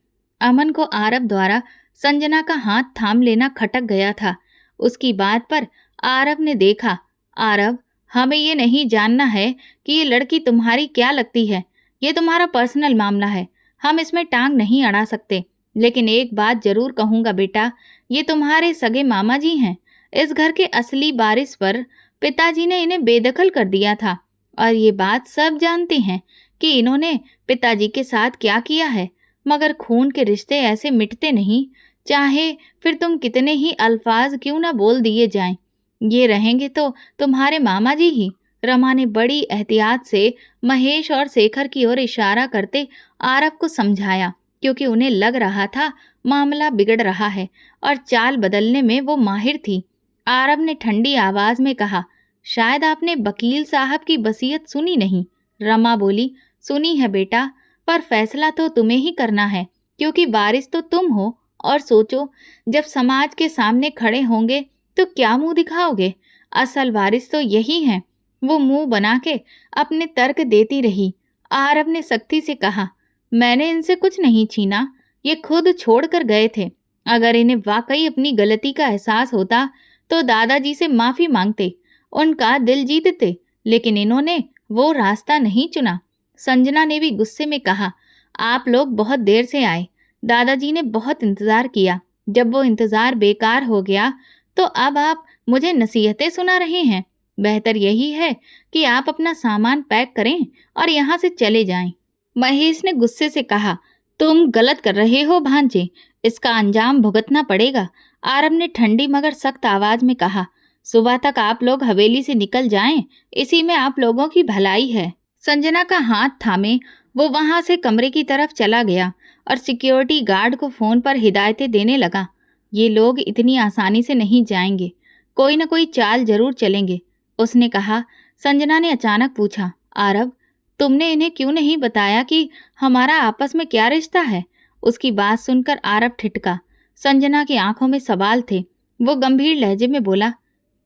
अमन को आरव द्वारा संजना का हाथ थाम लेना खटक गया था। उसकी बात पर आरव ने देखा, आरव, हमें ये नहीं जानना है कि ये लड़की तुम्हारी क्या लगती है। ये तुम्हारा पर्सनल मामला है, हम इसमें टांग नहीं अड़ा सकते। लेकिन एक बात जरूर कहूँगा बेटा, ये तुम्हारे सगे मामा जी हैं। इस घर के असली वारिस पर पिताजी ने इन्हें बेदखल कर दिया था और ये बात सब जानते हैं कि इन्होंने पिताजी के साथ क्या किया है। मगर खून के रिश्ते ऐसे मिटते नहीं, चाहे फिर तुम कितने ही अल्फाज क्यों ना बोल दिए जाएं। ये रहेंगे तो तुम्हारे मामा जी ही। रमा ने बड़ी एहतियात से महेश और शेखर की ओर इशारा करते आरव को समझाया, क्योंकि उन्हें लग रहा था मामला बिगड़ रहा है और चाल बदलने में वो माहिर थी। आरव ने ठंडी आवाज में कहा, शायद आपने वकील साहब की वसीयत सुनी नहीं। रमा बोली, सुनी है बेटा, पर फैसला तो तुम्हें ही करना है, क्योंकि वारिस तो तुम हो। और सोचो, जब समाज के सामने खड़े होंगे तो क्या मुंह दिखाओगे? असल वारिस तो यही है। वो मुंह बना के अपने तर्क देती रही। आरव ने सख्ती से कहा, मैंने इनसे कुछ नहीं छीना, ये खुद छोड़ कर गए थे। अगर इन्हें वाकई अपनी गलती का एहसास होता तो दादाजी से माफी मांगते, उनका दिल जीतते, लेकिन इन्होंने वो रास्ता नहीं चुना। संजना ने भी गुस्से में कहा, आप लोग बहुत देर से आए, दादाजी ने बहुत इंतजार किया। जब वो इंतजार बेकार हो गया तो अब आप मुझे नसीहतें सुना रहे हैं। बेहतर यही है कि आप अपना सामान पैक करें और यहाँ से चले जाएं। महेश ने गुस्से से कहा, तुम गलत कर रहे हो भांजे, इसका अंजाम भुगतना पड़ेगा, आरब ने ठंडी मगर सख्त आवाज में कहा। सुबह तक आप लोग हवेली से निकल जाएं, इसी में आप लोगों की भलाई है। संजना का हाथ थामे वो वहां से कमरे की तरफ चला गया और सिक्योरिटी गार्ड को फोन पर हिदायतें देने लगा। ये लोग इतनी आसानी से नहीं जाएंगे, कोई न कोई चाल जरूर चलेंगे, उसने कहा। संजना ने अचानक पूछा, आरब, तुमने इन्हें क्यों नहीं बताया कि हमारा आपस में क्या रिश्ता है? उसकी बात सुनकर आरब ठिठका। संजना की आंखों में सवाल थे। वो गंभीर लहजे में बोला,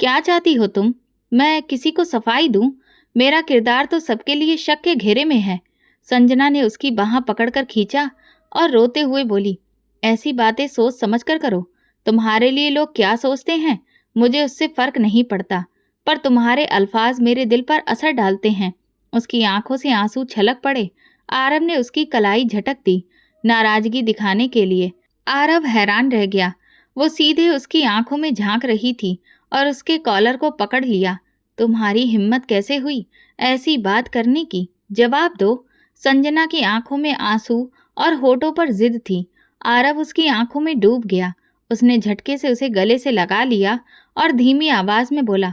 क्या चाहती हो तुम? मैं किसी को सफाई दूं? मेरा किरदार तो सबके लिए शक के घेरे में है। संजना ने उसकी बाह पकड़कर खींचा और रोते हुए बोली, ऐसी बातें सोच समझ कर करो। तुम्हारे लिए लोग क्या सोचते हैं मुझे उससे फर्क नहीं पड़ता, पर तुम्हारे अल्फाज मेरे दिल पर असर डालते हैं। उसकी आंखों से आंसू छलक पड़े। आरब ने उसकी कलाई झटक दी, नाराजगी दिखाने के लिए। आरब हैरान रह गया। वो सीधे उसकी आंखों में झांक रही थी और उसके कॉलर को पकड़ लिया। तुम्हारी हिम्मत कैसे हुई ऐसी बात करने की? जवाब दो। संजना की आंखों में आंसू और होठों पर जिद थी। आरब उसकी आंखों में डूब गया। उसने झटके से उसे गले से लगा लिया और धीमी आवाज में बोला,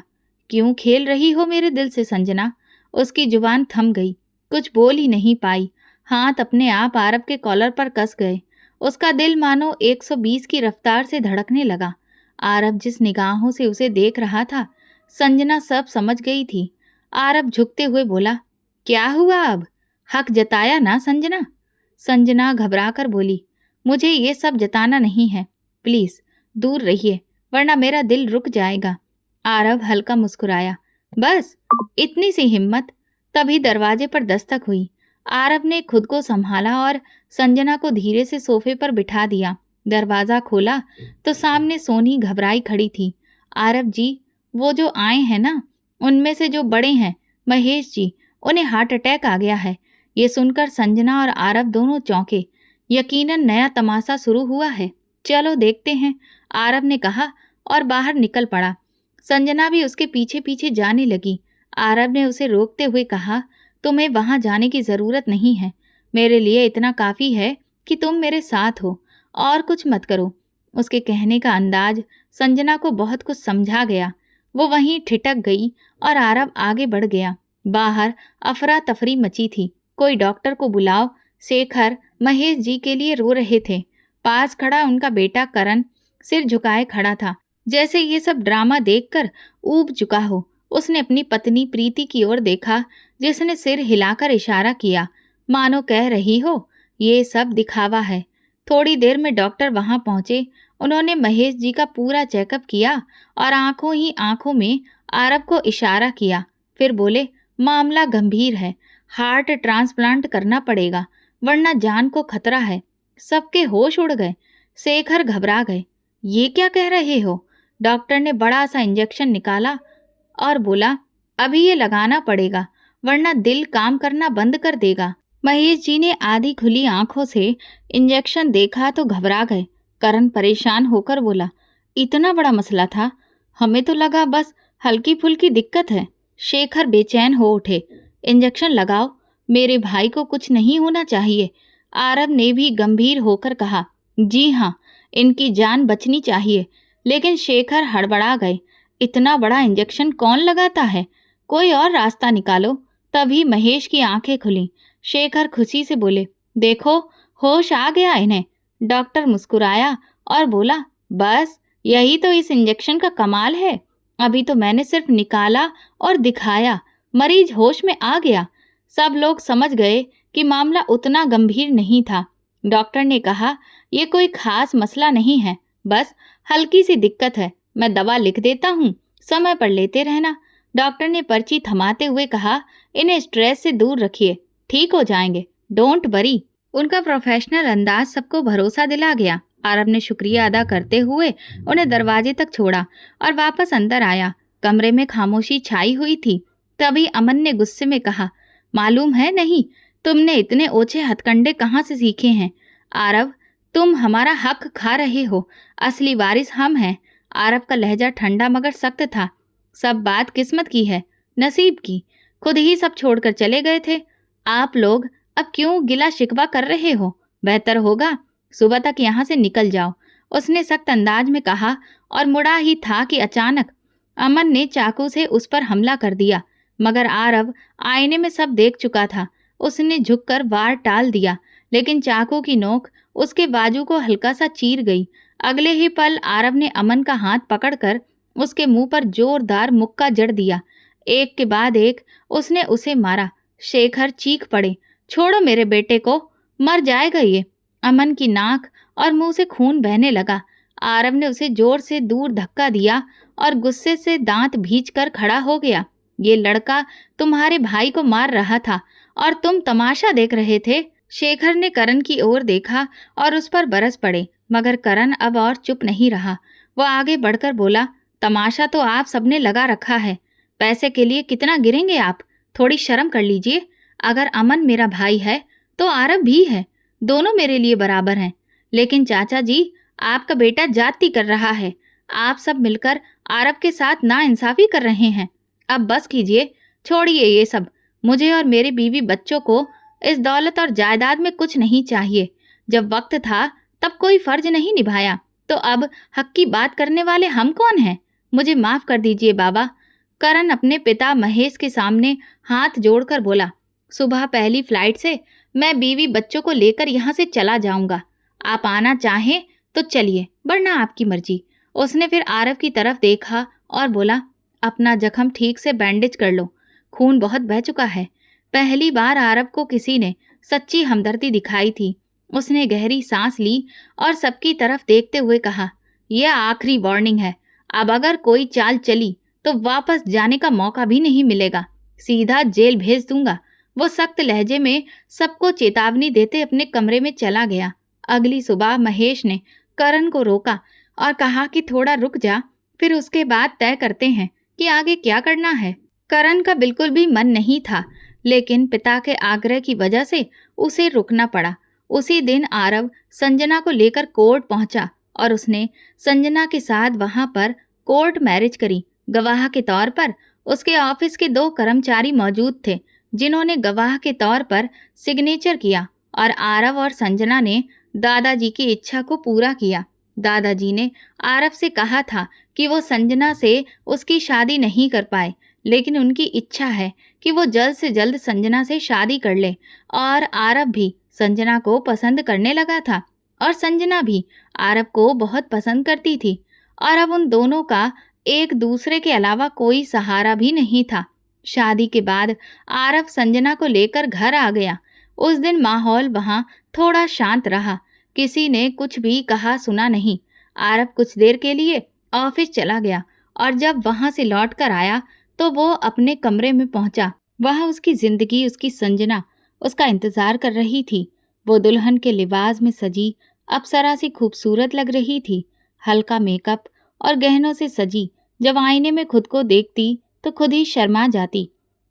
क्यों खेल रही हो मेरे दिल से संजना? उसकी जुबान थम गई, कुछ बोल ही नहीं पाई। हाथ अपने आप आरब के कॉलर पर कस गए। उसका दिल मानो 120 की रफ्तार से धड़कने लगा। आरब जिस निगाहों से उसे देख रहा था, संजना सब समझ गई थी। आरब झुकते हुए बोला, क्या हुआ अब? हक जताया ना संजना? संजना घबराकर बोली, मुझे ये सब जताना नहीं है, प्लीज दूर रहिए वरना मेरा दिल रुक जाएगा। आरब हल्का मुस्कुराया, बस इतनी सी हिम्मत? तभी दरवाजे पर दस्तक हुई। आरब ने खुद को संभाला और संजना को धीरे से सोफे पर बिठा दिया। दरवाजा खोला तो सामने सोनी घबराई खड़ी थी। आरब जी, वो जो आए हैं ना, उनमें से जो बड़े हैं, महेश जी, उन्हें हार्ट अटैक आ गया है। ये सुनकर संजना और आरब दोनों चौंके। यकीनन नया तमाशा शुरू हुआ है। चलो देखते हैं, आरब ने कहा और बाहर निकल पड़ा। संजना भी उसके पीछे पीछे जाने लगी। आरब ने उसे रोकते हुए कहा, तुम्हें वहां जाने की जरूरत नहीं है। मेरे लिए इतना काफी है कि तुम मेरे साथ हो, और कुछ मत करो। उसके कहने का अंदाज संजना को बहुत कुछ समझा गया। वो वहीं ठिठक गई और आरब आगे बढ़ गया। बाहर अफरा तफरी मची थी। कोई डॉक्टर को बुलाओ। शेखर महेश जी के लिए रो रहे थे। पास खड़ा उनका बेटा करण सिर झुकाए खड़ा था, जैसे ये सब ड्रामा देखकर ऊब चुका हो। उसने अपनी पत्नी प्रीति की ओर देखा, जिसने सिर हिलाकर इशारा किया, मानो कह रही हो, ये सब दिखावा है। थोड़ी देर में डॉक्टर वहां पहुंचे। उन्होंने महेश जी का पूरा चेकअप किया और आंखों ही आंखों में आरब को इशारा किया। फिर बोले, मामला गंभीर है, हार्ट ट्रांसप्लांट करना पड़ेगा वरना जान को खतरा है। सबके होश उड़ गए। शेखर घबरा गए। ये क्या कह रहे हो? डॉक्टर ने बड़ा सा इंजेक्शन निकाला और बोला, अभी ये लगाना पड़ेगा वरना दिल काम करना बंद कर देगा। महेश जी ने आधी खुली आंखों से इंजेक्शन देखा तो घबरा गए। करण परेशान होकर बोला, इतना बड़ा मसला था? हमें तो लगा बस हल्की फुल्की दिक्कत है। शेखर बेचैन हो उठे, इंजेक्शन लगाओ, मेरे भाई को कुछ नहीं होना चाहिए। आरब ने भी गंभीर होकर कहा, जी हाँ, इनकी जान बचनी चाहिए। लेकिन शेखर हड़बड़ा गए, इतना बड़ा इंजेक्शन कौन लगाता है? कोई और रास्ता निकालो। तभी महेश की आंखें खुली। शेखर खुशी से बोले, देखो होश आ गया इन्हें। डॉक्टर मुस्कुराया और बोला, बस यही तो इस इंजेक्शन का कमाल है। अभी तो मैंने सिर्फ निकाला और दिखाया, मरीज होश में आ गया। सब लोग समझ गए कि मामला उतना गंभीर नहीं था। डॉक्टर ने कहा, ये कोई खास मसला नहीं है, बस हल्की सी दिक्कत है। मैं दवा लिख देता हूँ, समय पर लेते रहना। डॉक्टर ने पर्ची थमाते हुए कहा, इन्हें स्ट्रेस से दूर रखिए, ठीक हो जाएंगे, डोंट वरी। उनका प्रोफेशनल अंदाज सबको भरोसा दिला गया। आरब ने शुक्रिया अदा करते हुए उन्हें दरवाजे तक छोड़ा और वापस अंदर आया। कमरे में खामोशी छाई हुई थी। तभी अमन ने गुस्से में कहा, मालूम है नहीं, तुमने इतने ओछे हथकंडे कहाँ से सीखे हैं? आरब, तुम हमारा हक खा रहे हो, असली वारिस हम हैं। आरब का लहजा ठंडा मगर सख्त था। सब बात किस्मत की है, नसीब की। खुद ही सब छोड़कर चले गए थे। आप लोग अब क्यों गिला शिकवा कर रहे हो? बेहतर होगा सुबह तक यहाँ से निकल जाओ, उसने सख्त अंदाज में कहा और मुड़ा ही था कि अचानक अमन ने चाकू से उस पर हमला कर दिया। मगर आरव आईने में सब देख चुका था। उसने झुककर वार टाल दिया, लेकिन चाकू की नोक उसके बाजू को हल्का सा चीर गई। अगले ही पल आरव ने अमन का हाथ पकड़कर उसके मुंह पर जोरदार मुक्का जड़ दिया। एक के बाद एक उसने उसे मारा। शेखर चीख पड़े, छोड़ो मेरे बेटे को, मर जाएगा ये। अमन की नाक और मुंह से खून बहने लगा। आरव ने उसे जोर से दूर धक्का दिया और गुस्से से दांत भींचकर खड़ा हो गया। ये लड़का तुम्हारे भाई को मार रहा था और तुम तमाशा देख रहे थे। शेखर ने करण की ओर देखा और उस पर बरस पड़े, मगर करण अब और चुप नहीं रहा। वो आगे बढ़कर बोला, तमाशा तो आप सबने लगा रखा है। पैसे के लिए कितना गिरेंगे आप? थोड़ी शर्म कर लीजिए। अगर अमन मेरा भाई है तो आरव भी है, दोनों मेरे लिए बराबर हैं। लेकिन चाचा जी, आपका बेटा जाति कर रहा है। आप सब मिलकर आरव के साथ नाइंसाफी कर रहे हैं। अब बस कीजिए, छोड़िए ये सब। मुझे और मेरे बीवी बच्चों को इस दौलत और जायदाद में कुछ नहीं चाहिए। जब वक्त था तब कोई फर्ज नहीं निभाया, तो अब हक की बात करने वाले हम कौन हैं? मुझे माफ कर दीजिए बाबा। करण अपने पिता महेश के सामने हाथ जोड़कर बोला, सुबह पहली फ्लाइट से मैं बीवी बच्चों को लेकर यहाँ से चला जाऊंगा। आप आना चाहें तो चलिए, वरना आपकी मर्जी। उसने फिर आरव की तरफ देखा और बोला, अपना जख्म ठीक से बैंडेज कर लो, खून बहुत बह चुका है। पहली बार आरव को किसी ने सच्ची हमदर्दी दिखाई थी। उसने गहरी सांस ली और सबकी तरफ देखते हुए कहा, यह आखिरी वार्निंग है। अब अगर कोई चाल चली तो वापस जाने का मौका भी नहीं मिलेगा, सीधा जेल भेज दूंगा। वो सख्त लहजे में सबको चेतावनी देते अपने कमरे में चला गया। अगली सुबह महेश ने करण को रोका और कहा कि थोड़ा रुक जा, फिर उसके बाद तय करते हैं कि आगे क्या करना है। करण का बिल्कुल भी मन नहीं था, लेकिन पिता के आग्रह की वजह से उसे रुकना पड़ा। उसी दिन आरव संजना को लेकर कोर्ट पहुंचा और उसने संजना के साथ वहां पर कोर्ट मैरिज करी। गवाह के तौर पर उसके ऑफिस के 2 कर्मचारी मौजूद थे, जिन्होंने गवाह के तौर पर सिग्नेचर किया और आरव और संजना ने दादाजी की इच्छा को पूरा किया। दादाजी ने आरव से कहा था कि वो संजना से उसकी शादी नहीं कर पाए, लेकिन उनकी इच्छा है कि वो जल्द से जल्द संजना से शादी कर ले। और आरव भी संजना को पसंद करने लगा था और संजना भी आरव को बहुत पसंद करती थी। और अब उन दोनों का एक दूसरे के अलावा कोई सहारा भी नहीं था। शादी के बाद आरव संजना को लेकर घर आ गया। उस दिन माहौल वहाँ थोड़ा शांत रहा। किसी ने कुछ भी कहा सुना नहीं। आरव कुछ देर के लिए ऑफिस चला गया और जब वहाँ से लौट कर आया तो वो अपने कमरे में पहुंचा। वहाँ उसकी जिंदगी, उसकी संजना उसका इंतजार कर रही थी। वो दुल्हन के लिबास में सजी अप्सरा सी खूबसूरत लग रही थी। हल्का मेकअप और गहनों से सजी जब आईने में खुद को देखती तो खुद ही शर्मा जाती।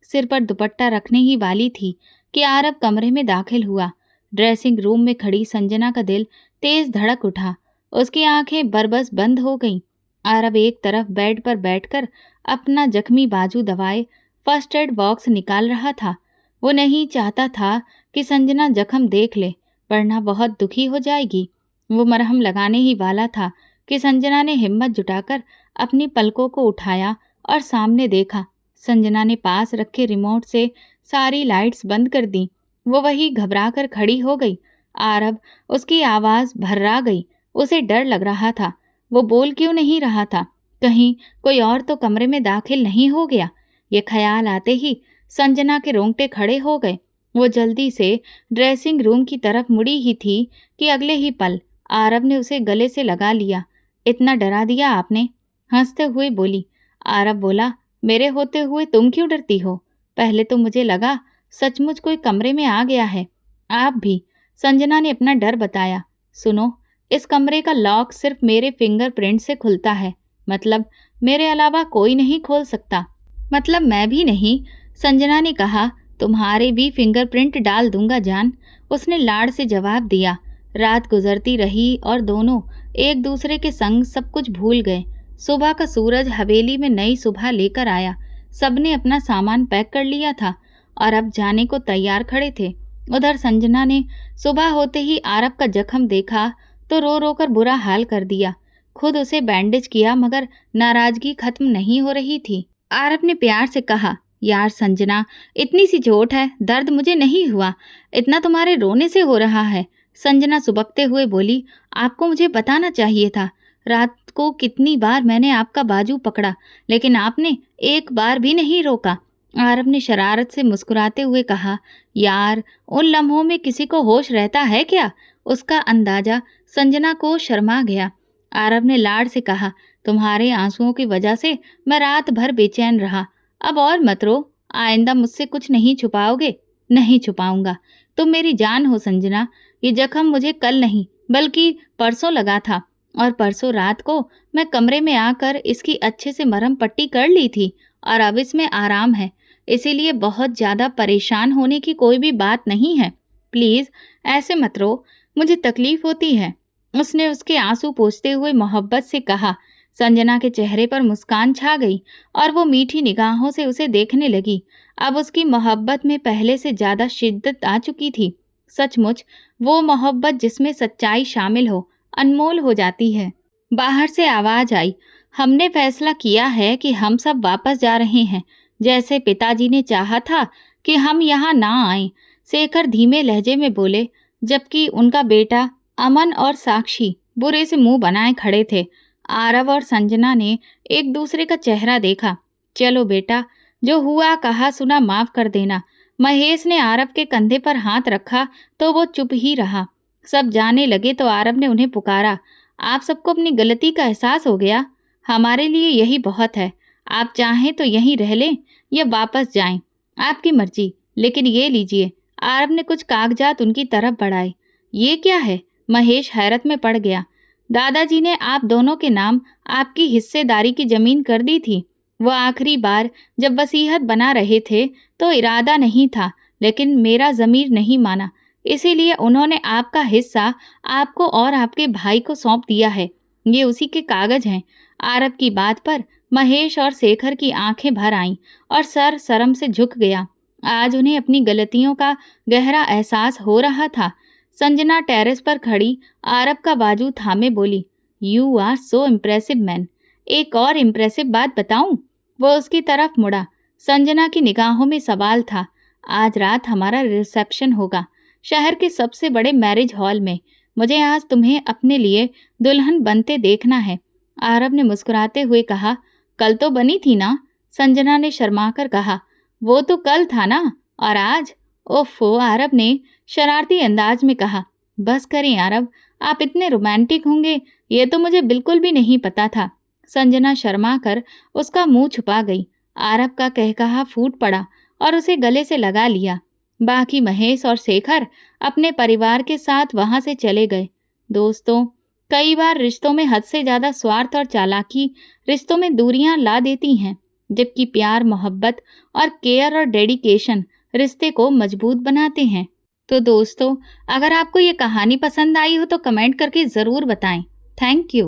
सिर पर दुपट्टा रखने ही वाली थी कि आरव कमरे में दाखिल हुआ। ड्रेसिंग रूम में खड़ी संजना का दिल तेज धड़क उठा। उसकी आंखें बरबस बंद हो गईं। आरव एक तरफ बेड पर बैठकर अपना जख्मी बाजू दबाए फर्स्ट एड बॉक्स निकाल रहा था। वो नहीं चाहता था कि संजना जख्म देख ले, वरना बहुत दुखी हो जाएगी। वो मरहम लगाने ही वाला था कि संजना ने हिम्मत जुटाकर अपनी पलकों को उठाया और सामने देखा। संजना ने पास रखे रिमोट से सारी लाइट्स बंद कर दी। वो वही घबरा कर खड़ी हो गई। आरव उसकी आवाज़ भर्रा गई। उसे डर लग रहा था। वो बोल क्यों नहीं रहा था? कहीं कोई और तो कमरे में दाखिल नहीं हो गया? ये ख्याल आते ही संजना के रोंगटे खड़े हो गए। वो जल्दी से ड्रेसिंग रूम की तरफ मुड़ी ही थी कि अगले ही पल आरव ने उसे गले से लगा लिया। इतना डरा दिया आपने? हंसते हुए बोली। आरव बोला, मेरे होते हुए तुम क्यों डरती हो? पहले तो मुझे लगा सचमुच कोई कमरे में आ गया है। आप भी। संजना ने अपना डर बताया। सुनो, इस कमरे का लॉक सिर्फ मेरे फिंगरप्रिंट से खुलता है। मतलब मेरे अलावा कोई नहीं खोल सकता। मतलब मैं भी नहीं। संजना ने कहा, तुम्हारे भी फिंगरप्रिंट डाल दूंगा जान। उसने लाड़ से जवाब दिया। रात गुजरती रही और दोनों एक दूसरे के संग सब कुछ भूल गए। सुबह का सूरज हवेली में नई सुबह लेकर आया। सबने अपना सामान पैक कर लिया था और अब जाने को तैयार खड़े थे। उधर संजना ने सुबह होते ही आरव का जख्म देखा तो रो रो कर बुरा हाल कर दिया। खुद उसे बैंडेज किया मगर नाराजगी खत्म नहीं हो रही थी। आरव ने प्यार से कहा, यार संजना, इतनी सी चोट है, दर्द मुझे नहीं हुआ, इतना तुम्हारे रोने से हो रहा है। संजना सुबकते हुए बोली, आपको मुझे बताना चाहिए था। रात को कितनी बार मैंने आपका बाजू पकड़ा, लेकिन आपने एक बार भी नहीं रोका। आरव ने शरारत से मुस्कुराते हुए कहा, यार उन लम्हों में किसी को होश रहता है क्या? उसका अंदाजा संजना को शर्मा गया। आरव ने लाड से कहा, तुम्हारे आंसुओं की वजह से मैं रात भर बेचैन रहा। अब और मत रो, आइंदा मुझसे कुछ नहीं छुपाओगे? नहीं छुपाऊंगा। तुम मेरी जान हो संजना। ये जख्म मुझे कल नहीं बल्कि परसों लगा था, और परसों रात को मैं कमरे में आकर इसकी अच्छे से मरहम पट्टी कर ली थी और अब इसमें आराम है। इसीलिए बहुत ज़्यादा परेशान होने की कोई भी बात नहीं है। प्लीज़ ऐसे मत रो, मुझे तकलीफ होती है। उसने उसके आंसू पोंछते हुए मोहब्बत से कहा। संजना के चेहरे पर मुस्कान छा गई और वो मीठी निगाहों से उसे देखने लगी। अब उसकी मोहब्बत में पहले से ज़्यादा शिद्दत आ चुकी थी। सचमुच वो मोहब्बत जिसमें सच्चाई शामिल हो अनमोल हो जाती है। बाहर से आवाज़ आई, हमने फैसला किया है कि हम सब वापस जा रहे हैं, जैसे पिताजी ने चाहा था कि हम यहाँ ना आएं। शेखर धीमे लहजे में बोले, जबकि उनका बेटा अमन और साक्षी बुरे से मुंह बनाए खड़े थे। आरव और संजना ने एक दूसरे का चेहरा देखा। चलो बेटा, जो हुआ कहा सुना माफ कर देना। महेश ने आरव के कंधे पर हाथ रखा तो वो चुप ही रहा। सब जाने लगे तो आरव ने उन्हें पुकारा, आप सबको अपनी गलती का एहसास हो गया? हमारे लिए यही बहुत है। आप चाहें तो यहीं रह लें या वापस जाएं, आपकी मर्जी। लेकिन ये लीजिए। आरव ने कुछ कागजात उनकी तरफ बढ़ाए। ये क्या है? महेश हैरत में पड़ गया। दादाजी ने आप दोनों के नाम आपकी हिस्सेदारी की जमीन कर दी थी। वो आखिरी बार जब वसीयत बना रहे थे तो इरादा नहीं था, लेकिन मेरा ज़मीर नहीं माना, इसीलिए उन्होंने आपका हिस्सा आपको और आपके भाई को सौंप दिया है। ये उसी के कागज हैं। आरव की बात पर महेश और शेखर की आंखें भर आईं और सर शर्म से झुक गया। आज उन्हें अपनी गलतियों का गहरा एहसास हो रहा था। संजना टेरेस पर खड़ी आरव का बाजू थामे बोली, you are so impressive man. एक और इम्प्रेसिव बात बताऊं? वो उसकी तरफ मुड़ा। संजना की निगाहों में सवाल था। आज रात हमारा रिसेप्शन होगा, शहर के सबसे बड़े मैरिज हॉल में। मुझे आज तुम्हें अपने लिए दुल्हन बनते देखना है। आरव ने मुस्कुराते हुए कहा, कल तो बनी थी ना? संजना ने शर्माकर कहा, वो तो कल था ना, और आज? ओफो, आरव ने शरारती अंदाज में कहा। बस करें आरव, आप इतने रोमांटिक होंगे ये तो मुझे बिल्कुल भी नहीं पता था। संजना शर्मा कर उसका मुंह छुपा गई। आरव का कहकहा फूट पड़ा और उसे गले से लगा लिया। बाकी महेश और शेखर अपने परिवार के साथ वहां से चले गए। दोस्तों, कई बार रिश्तों में हद से ज्यादा स्वार्थ और चालाकी रिश्तों में दूरियां ला देती हैं, जबकि प्यार, मोहब्बत और केयर और डेडिकेशन रिश्ते को मजबूत बनाते हैं। तो दोस्तों, अगर आपको ये कहानी पसंद आई हो तो कमेंट करके ज़रूर बताएं। Thank you.